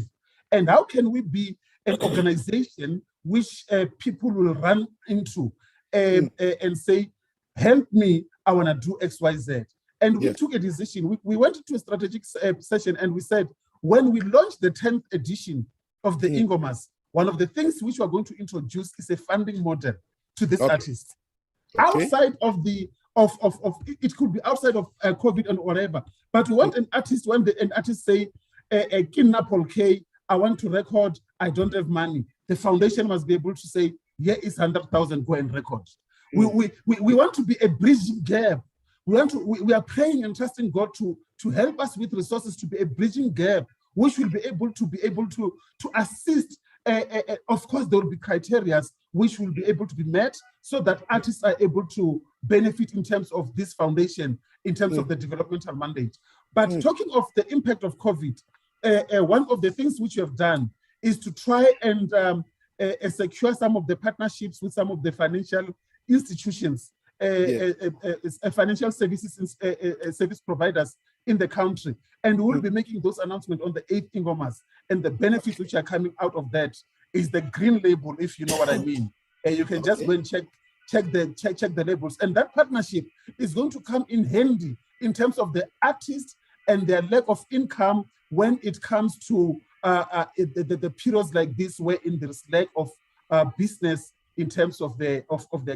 and how can we be an organization which people will run into and say, help me, I want to do XYZ. And we took a decision. We went into a strategic session, and we said, when we launch the 10th edition of the Ingomas, one of the things which we're going to introduce is a funding model to this artist. Outside of it could be outside of COVID and whatever, but we want an artist, when an artist say, Kidnapol K, I want to record, I don't have money. The foundation must be able to say, here is 100,000, go and record. We want to be a bridging gap. We are praying and trusting God to help us with resources to be a bridging gap, which will be able to assist. Of course, there will be criteria which will be able to be met so that artists are able to benefit in terms of this foundation, in terms of the developmental mandate. But talking of the impact of COVID, one of the things which we have done is to try and secure some of the partnerships with some of the financial institutions, financial services, service providers in the country. And we will be making those announcements on the 8th Ingomas. And the benefits which are coming out of that is the green label, if you know what I mean. You can just go and check the labels. And that partnership is going to come in handy in terms of the artists and their lack of income when it comes to the periods like this, wherein there is lack of business in terms of their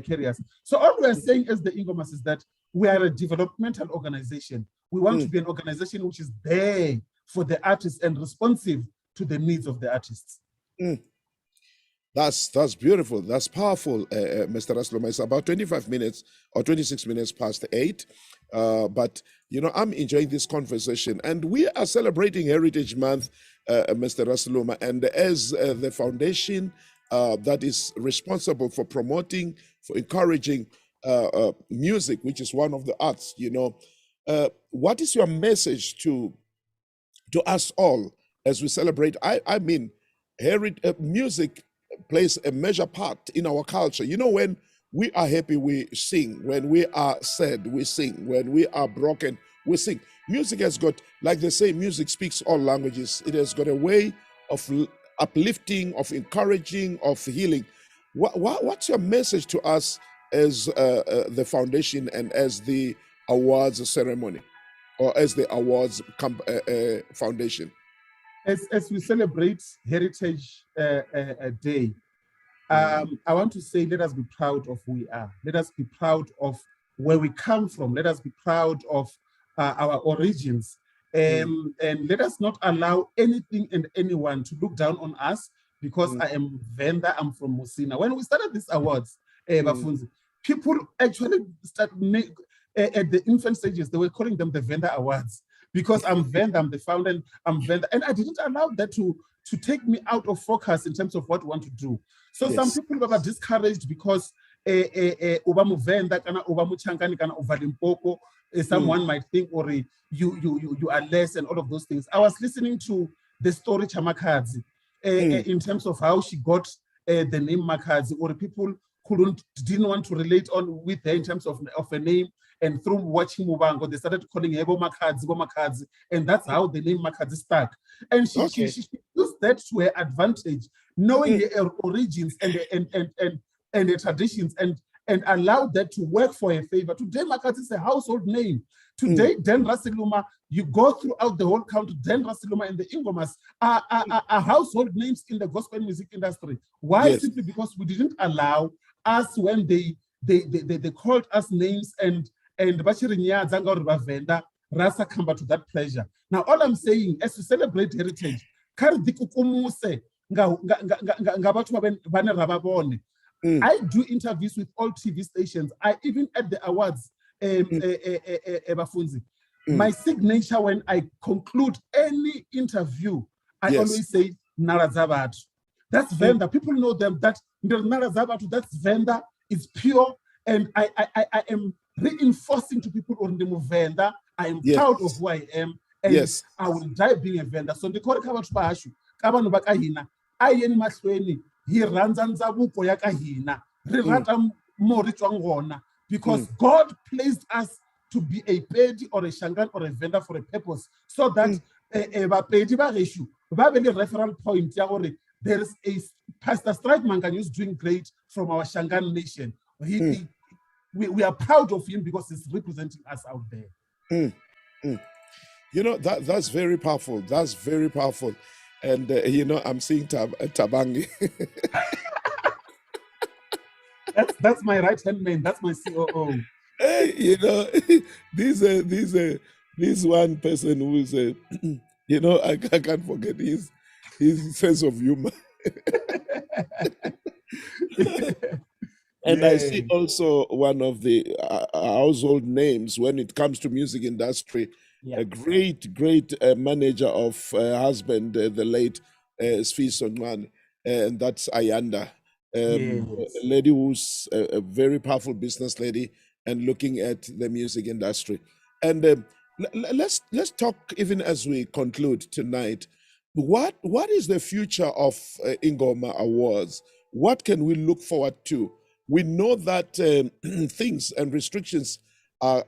careers. So all we are saying as the Ingomas is that we are a developmental organization. We want to be an organization which is there for the artists and responsive to the needs of the artists. That's beautiful. That's powerful, Mr. Rasloma. It's about 25 minutes or 26 minutes past 8. But, I'm enjoying this conversation. And we are celebrating Heritage Month, Mr. Rasloma. And as the foundation that is responsible for promoting, for encouraging music, which is one of the arts, what is your message to us all as we celebrate? I mean, music plays a major part in our culture. When we are happy, we sing. When we are sad, we sing. When we are broken, we sing. Music has got, like they say, music speaks all languages. It has got a way of uplifting, of encouraging, of healing. What's your message to us as the foundation and as the awards ceremony, or as the awards foundation? As we celebrate Heritage Day, I want to say, let us be proud of who we are. Let us be proud of where we come from. Let us be proud of our origins. And let us not allow anything and anyone to look down on us because I am Venda, I'm from Musina. When we started these awards, Bafunzi, people actually at the infant stages, they were calling them the Venda Awards because I'm Venda, I'm the founder, and I'm Venda. And I didn't allow that to take me out of focus in terms of what we want to do. So some people were discouraged because someone might think, or you are less, and all of those things. I was listening to the story Chamakadzi in terms of how she got the name Makadzi, or people didn't want to relate on with her in terms of a name. And through watching Mubango, they started calling her Makadzi, and that's how the name Makadzi stuck. And she used that to her advantage, knowing her origins and the traditions, and allowed that to work for her favor. Today, Makadzi is a household name. Today, Den Rasiluma, you go throughout the whole country, Den Rasiluma and the Ingomas are household names in the gospel music industry. Why? Yes. Simply because we didn't allow us, when they called us names and Bashirinya Zanga Venda, Rasa come back to that pleasure. Now, all I'm saying, as we celebrate heritage, I do interviews with all TV stations. I even at the awards, my signature when I conclude any interview, I always say Narazabatu. That's Venda. People know them. That Narazabatu, that's Venda. It's pure, and I am reinforcing to people on the Venda. I am proud of who I am, and I will die being a Venda. So the Koreka Bashu, Kabanu Bakahina, Ayen Masweni, he runs on Zabuko Yakahina, Rivata Morichwangona, because God placed us to be a pedi or a shangan or a vendor for a purpose, so that a referral point. There is a Pastor Strike Manganyi is doing great from our Shangan nation. We are proud of him because he's representing us out there. You know, that's very powerful. That's very powerful. And, you know, I'm seeing Tabangi. That's my right-hand man. That's my COO. Hey, you know, this one person who's, you know, I can't forget his sense of humor. And I see also one of the household names when it comes to music industry, a great manager of husband, the late Sfi Sonman, and that's Ayanda, a lady who's a very powerful business lady and looking at the music industry. And let's talk, even as we conclude tonight, what is the future of Ingoma Awards? What can we look forward to? We know that things and restrictions are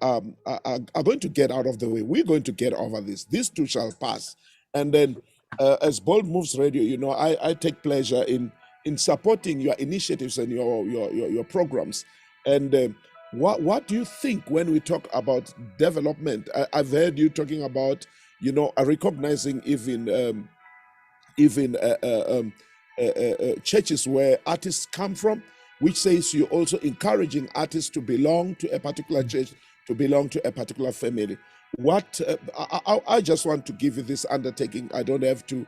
going to get out of the way. We're going to get over this. This too shall pass. And then, as Bold Moves Radio, you know, I take pleasure in supporting your initiatives and your programs. And what do you think when we talk about development? I've heard you talking about, you know, recognizing even churches where artists come from, which says you're also encouraging artists to belong to a particular church, to belong to a particular family. What I just want to give you this undertaking. I don't have to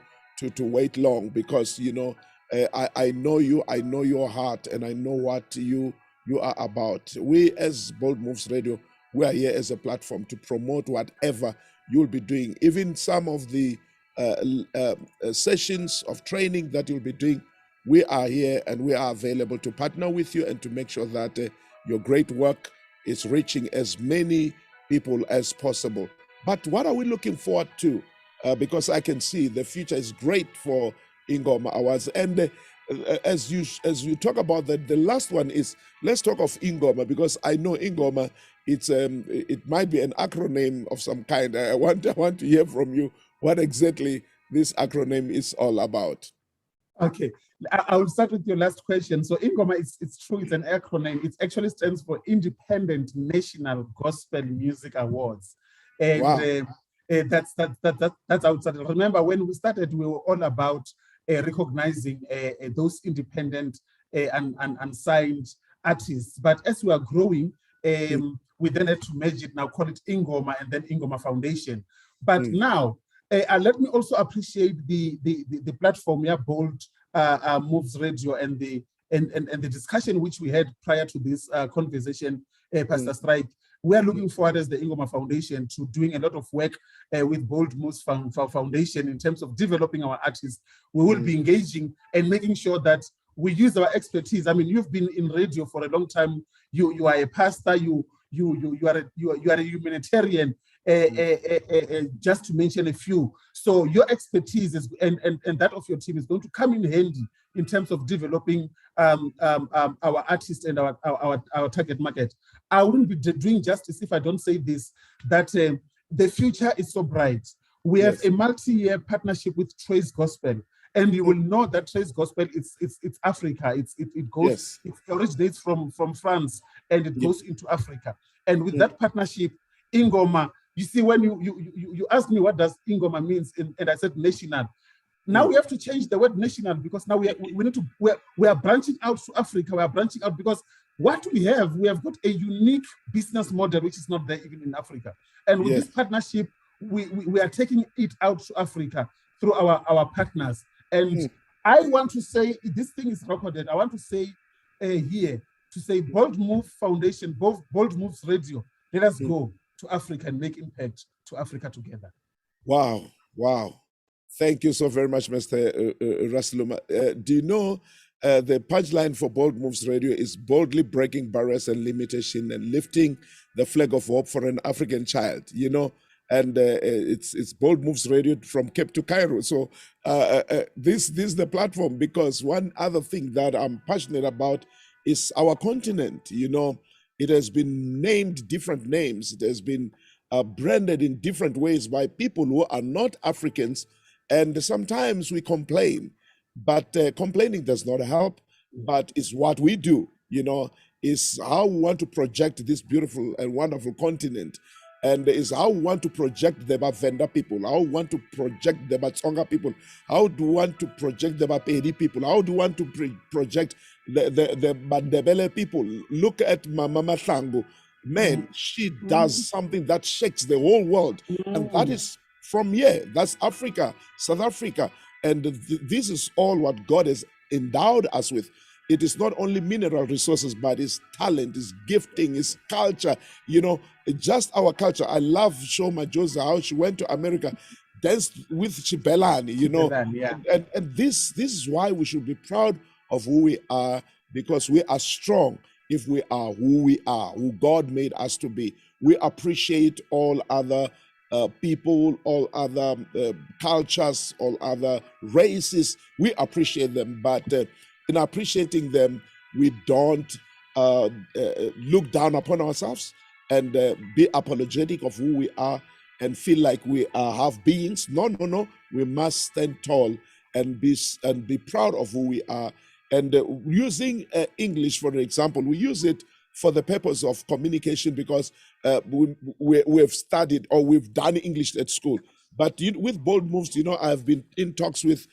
wait long, because, you know, I know you, I know your heart, and I know what you are about. We, as Bold Moves Radio, we are here as a platform to promote whatever you'll be doing. Even some of the sessions of training that you'll be doing, we are here and we are available to partner with you and to make sure that your great work is reaching as many people as possible. But what are we looking forward to? Because I can see the future is great for Ingoma Awards. And as you talk about that, the last one is, let's talk of Ingoma, because I know Ingoma, it might be an acronym of some kind. I want to hear from you what exactly this acronym is all about. Okay, I will start with your last question. So Ingoma, it's true, it's an acronym. It actually stands for Independent National Gospel Music Awards. And wow. That's how it started. Remember, when we started, we were all about recognizing those independent and unsigned artists. But as we are growing, we then had to merge it, now call it Ingoma, and then Ingoma Foundation. But now, let me also appreciate the platform, Bold Moves Radio, and the discussion which we had prior to this conversation, Pastor Strike. We are looking forward as the Ingoma Foundation to doing a lot of work with Bold Moves Foundation in terms of developing our artists. We will be engaging and making sure that we use our expertise. I mean, you've been in radio for a long time. You are a pastor. You are a humanitarian. Just to mention a few. So your expertise is, and that of your team is going to come in handy in terms of developing our artists and our target market. I wouldn't be doing justice if I don't say this, that the future is so bright. We have a multi-year partnership with Trace Gospel, and you will know that Trace Gospel it's Africa. It goes, it originates from France, and it goes into Africa. And with that partnership, Ingoma, you see, when you asked me what does Ingoma means, and I said national. Now we have to change the word national, because now we need to, we are branching out to Africa. We are branching out because what we have got a unique business model which is not there even in Africa. And with this partnership, we are taking it out to Africa through our partners. And I want to say, this thing is recorded. I want to say here, to say Bold Move Foundation, Bold Moves Radio, let us go to Africa and make impact to Africa together. Wow, wow. Thank you so very much, Mr. Rasluma. Do you know the punchline for Bold Moves Radio is boldly breaking barriers and limitation and lifting the flag of hope for an African child, you know? And it's Bold Moves Radio from Cape to Cairo. So this is the platform, because one other thing that I'm passionate about is our continent. You know, it has been named different names. It has been branded in different ways by people who are not Africans. And sometimes we complain, but complaining does not help, but it's what we do, you know, is how we want to project this beautiful and wonderful continent. And is how we want to project the Bavenda people, how we want to project the Batsonga people, how do we want to project the Bapedi people, how do we want to project the Mandebele people. Look at Mama Mahlangu. Man, she does something that shakes the whole world. And that is from here. That's Africa, South Africa. And this is all what God has endowed us with. It is not only mineral resources, but it's talent, it's gifting, it's culture, you know, just our culture. I love Shoma Josa, how she went to America, danced with Chibelani, you know. And this is why we should be proud of who we are, because we are strong if we are who we are, who God made us to be. We appreciate all other people, all other cultures, all other races. We appreciate them, but in appreciating them, we don't look down upon ourselves and be apologetic of who we are and feel like we are half beings. No. We must stand tall and be proud of who we are. And using English, for example, we use it for the purpose of communication, because we have studied or we've done English at school. But with Bold Moves, you know, I've been in talks with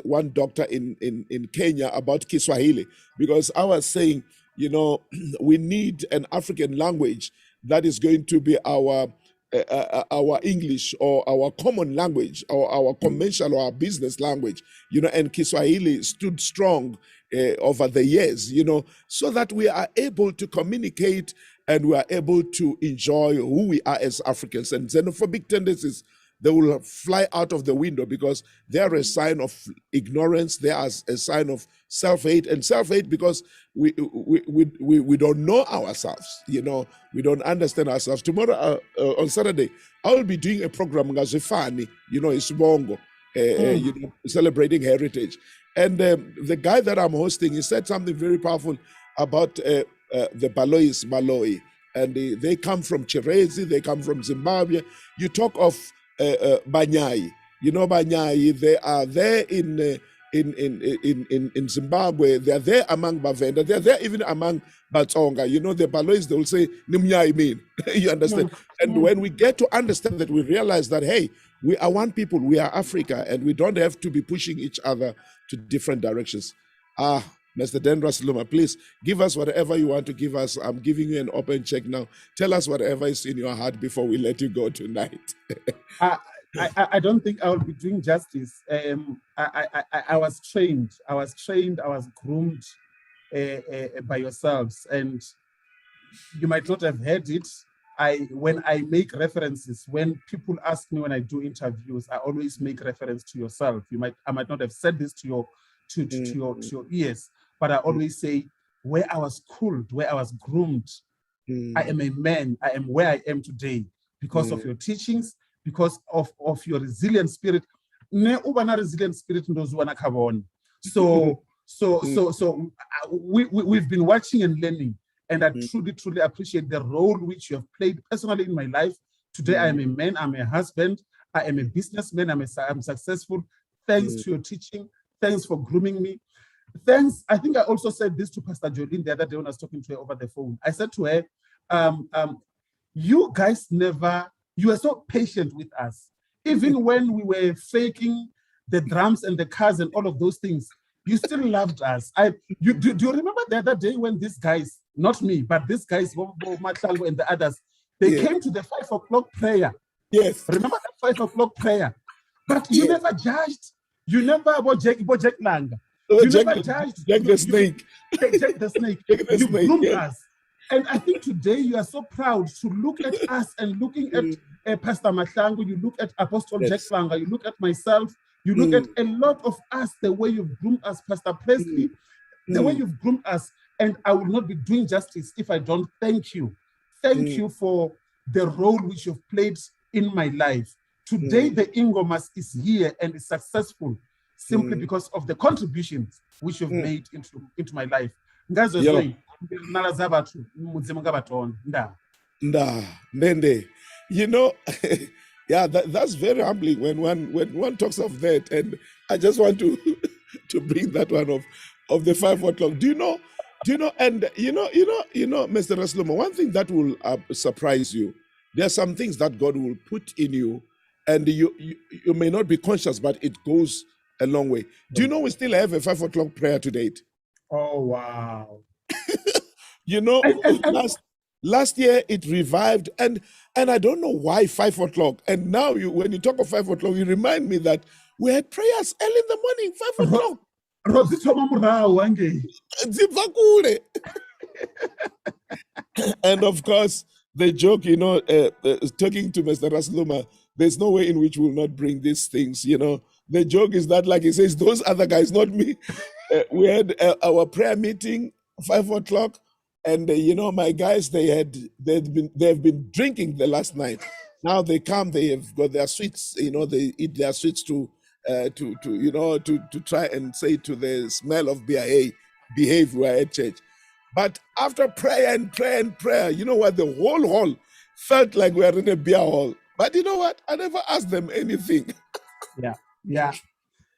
one doctor in Kenya about Kiswahili, because I was saying, you know, we need an African language that is going to be our English or our common language or our commercial or our business language, you know, and Kiswahili stood strong over the years, you know, so that we are able to communicate and we are able to enjoy who we are as Africans. And xenophobic tendencies, they will fly out of the window, because they are a sign of ignorance. They are a sign of self-hate, and self-hate because we don't know ourselves. You know, we don't understand ourselves. Tomorrow on Saturday, I will be doing a program ngazifani. You know, Isibongo, you know, celebrating heritage. And the guy that I'm hosting, he said something very powerful about the Balois Maloi, and they come from Chirezi, they come from Zimbabwe. You talk of Manganyi, you know, Manganyi, they are there in Zimbabwe, they are there among Bavenda, they are there even among Batsonga. You know, the Balois, they will say, Nimnyai mean, you understand? And when we get to understand that, we realize that, hey, we are one people, we are Africa, and we don't have to be pushing each other to different directions. Mr. Dan Rasluma, please give us whatever you want to give us. I'm giving you an open check now. Tell us whatever is in your heart before we let you go tonight. I don't think I will be doing justice. I was trained, I was groomed by yourselves, and you might not have heard it. When I make references, when people ask me when I do interviews, I always make reference to yourself. I might not have said this to your ears, but I always say where I was schooled, where I was groomed. I am a man. I am where I am today because of your teachings, because of your resilient spirit. Ne ubana resilient spirit ndozuwana khabona. So we've been watching and learning, and I truly appreciate the role which you have played personally in my life. Today, I am a man, I'm a husband, I am a businessman, I'm successful. Thanks to your teaching. Thanks for grooming me. Thanks. I think I also said this to Pastor Jolene the other day when I was talking to her over the phone. I said to her, you guys you were so patient with us. Even when we were faking the drums and the cars and all of those things, you still loved us. Do you remember the other day when these guys, not me, but these guys, Matlango and the others, they came to the 5 o'clock prayer. Yes. Remember that 5 o'clock prayer? But you never judged. You never about Jack Lang. You never judged. Jack the snake. Jack the snake. You groomed us. And I think today you are so proud to look at us and looking at Pastor Matlango, you look at Apostle Jack Langa, you look at myself, you look at a lot of us, the way you've groomed us, Pastor Presley, the way you've groomed us. And I will not be doing justice if I don't thank you. Thank you for the role which you've played in my life. Today, the Ingomas is here and is successful simply because of the contributions which you've made into my life. Nende. You know, yeah, that's very humbling when one talks of that, and I just want to to bring that one of the 5 o'clock. Do you know, and Mr. Rasloma, one thing that will surprise you. There are some things that God will put in you, and you may not be conscious, but it goes a long way. Do you know we still have a 5 o'clock prayer to date? Oh wow! You know, last year it revived, and I don't know why 5 o'clock. And now when you talk of 5 o'clock, you remind me that we had prayers early in the morning, 5 o'clock. And of course, the joke, talking to Mr. Rasloma, there's no way in which we'll not bring these things. The joke is that, like he says, those other guys, not me. We had our prayer meeting 5 o'clock, and my guys, they've been drinking the last night. Now they come, they have got their sweets. They eat their sweets to try and say to the smell of beer, hey, behave. We are at church. But after prayer and prayer and prayer, you know what? The whole hall felt like we were in a beer hall. But you know what? I never asked them anything. Yeah.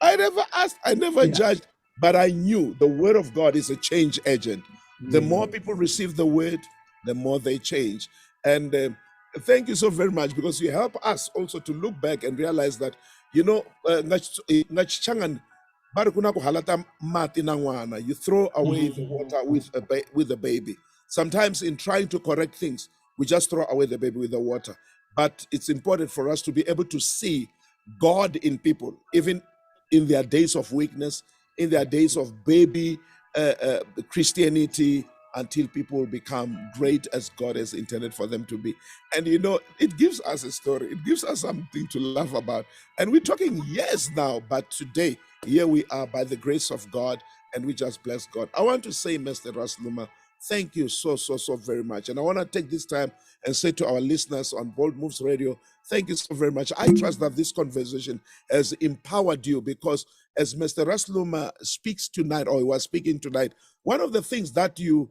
I never asked. I never judged. But I knew the word of God is a change agent. The more people receive the word, the more they change. And thank you so very much, because you help us also to look back and realize that, you throw away the water with the baby. Sometimes in trying to correct things, we just throw away the baby with the water. But it's important for us to be able to see God in people, even in their days of weakness, in their days of baby Christianity, until people become great as God has intended for them to be. And it gives us a story. It gives us something to laugh about. And we're talking years now, but today, here we are by the grace of God, and we just bless God. I want to say, Mr. Rasluma, thank you so very much. And I want to take this time and say to our listeners on Bold Moves Radio, thank you so very much. I trust that this conversation has empowered you, because as Mr. Rasluma speaks tonight, or he was speaking tonight, one of the things that you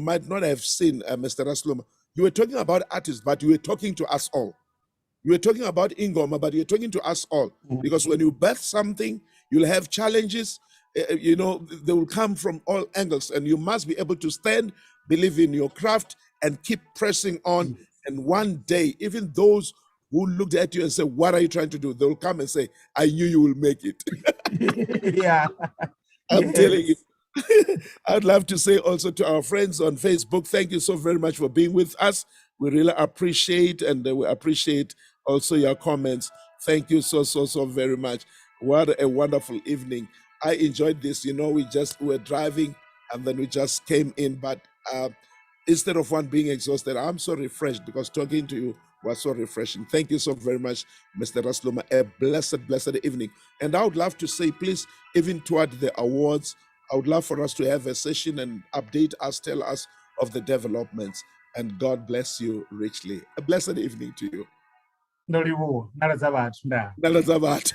might not have seen, Mr. Rasluma, you were talking about artists, but you were talking to us all. You were talking about Ingoma, but you're talking to us all. Because when you birth something, you'll have challenges. They will come from all angles, and you must be able to stand, believe in your craft, and keep pressing on. And one day, even those who looked at you and said, "What are you trying to do?" They will come and say, "I knew you will make it." Yeah. I'm telling you. I'd love to say also to our friends on Facebook, thank you so very much for being with us. We really appreciate, and we appreciate also your comments. Thank you so very much. What a wonderful evening. I enjoyed this. We were driving, and then we just came in. But instead of one being exhausted, I'm so refreshed, because talking to you was so refreshing. Thank you so very much, Mr. Rasloma. A blessed evening. And I would love to say, please, even toward the awards, I would love for us to have a session and update us, tell us of the developments. And God bless you richly. A blessed evening to you. ndoliwo nala za vathu nda. Nalazabat.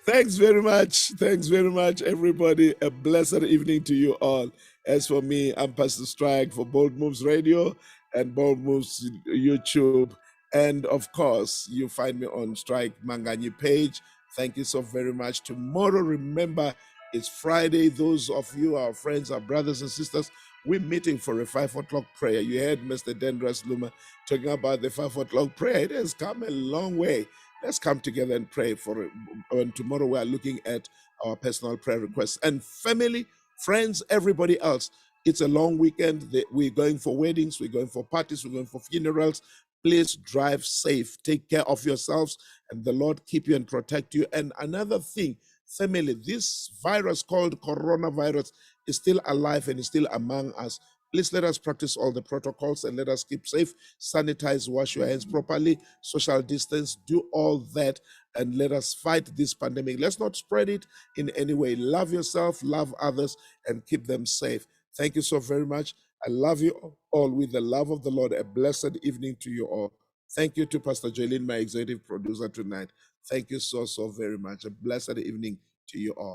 Thanks very much. Thanks very much, everybody. A blessed evening to you all. As for me, I'm Pastor Strike for Bold Moves Radio and Bold Moves YouTube. And of course, you find me on Strike Manganyi page. Thank you so very much. Tomorrow, remember, it's Friday. Those of you, our friends, our brothers and sisters, we're meeting for a 5 o'clock prayer. You heard Mr. Dendras Luma talking about the 5 o'clock prayer. It has come a long way. Let's come together and pray for it. And tomorrow we are looking at our personal prayer requests. And family, friends, everybody else, it's a long weekend. We're going for weddings, we're going for parties, we're going for funerals. Please drive safe. Take care of yourselves, and the Lord keep you and protect you. And another thing, family, this virus called coronavirus is still alive and is still among us. Please let us practice all the protocols and let us keep safe. Sanitize, wash your hands properly, social distance, do all that, and let us fight this pandemic. Let's not spread it in any way. Love yourself, love others, and keep them safe. Thank you so very much. I love you all with the love of the Lord. A blessed evening to you all. Thank you to Pastor Jaylin, my executive producer tonight. Thank you so very much. A blessed evening to you all.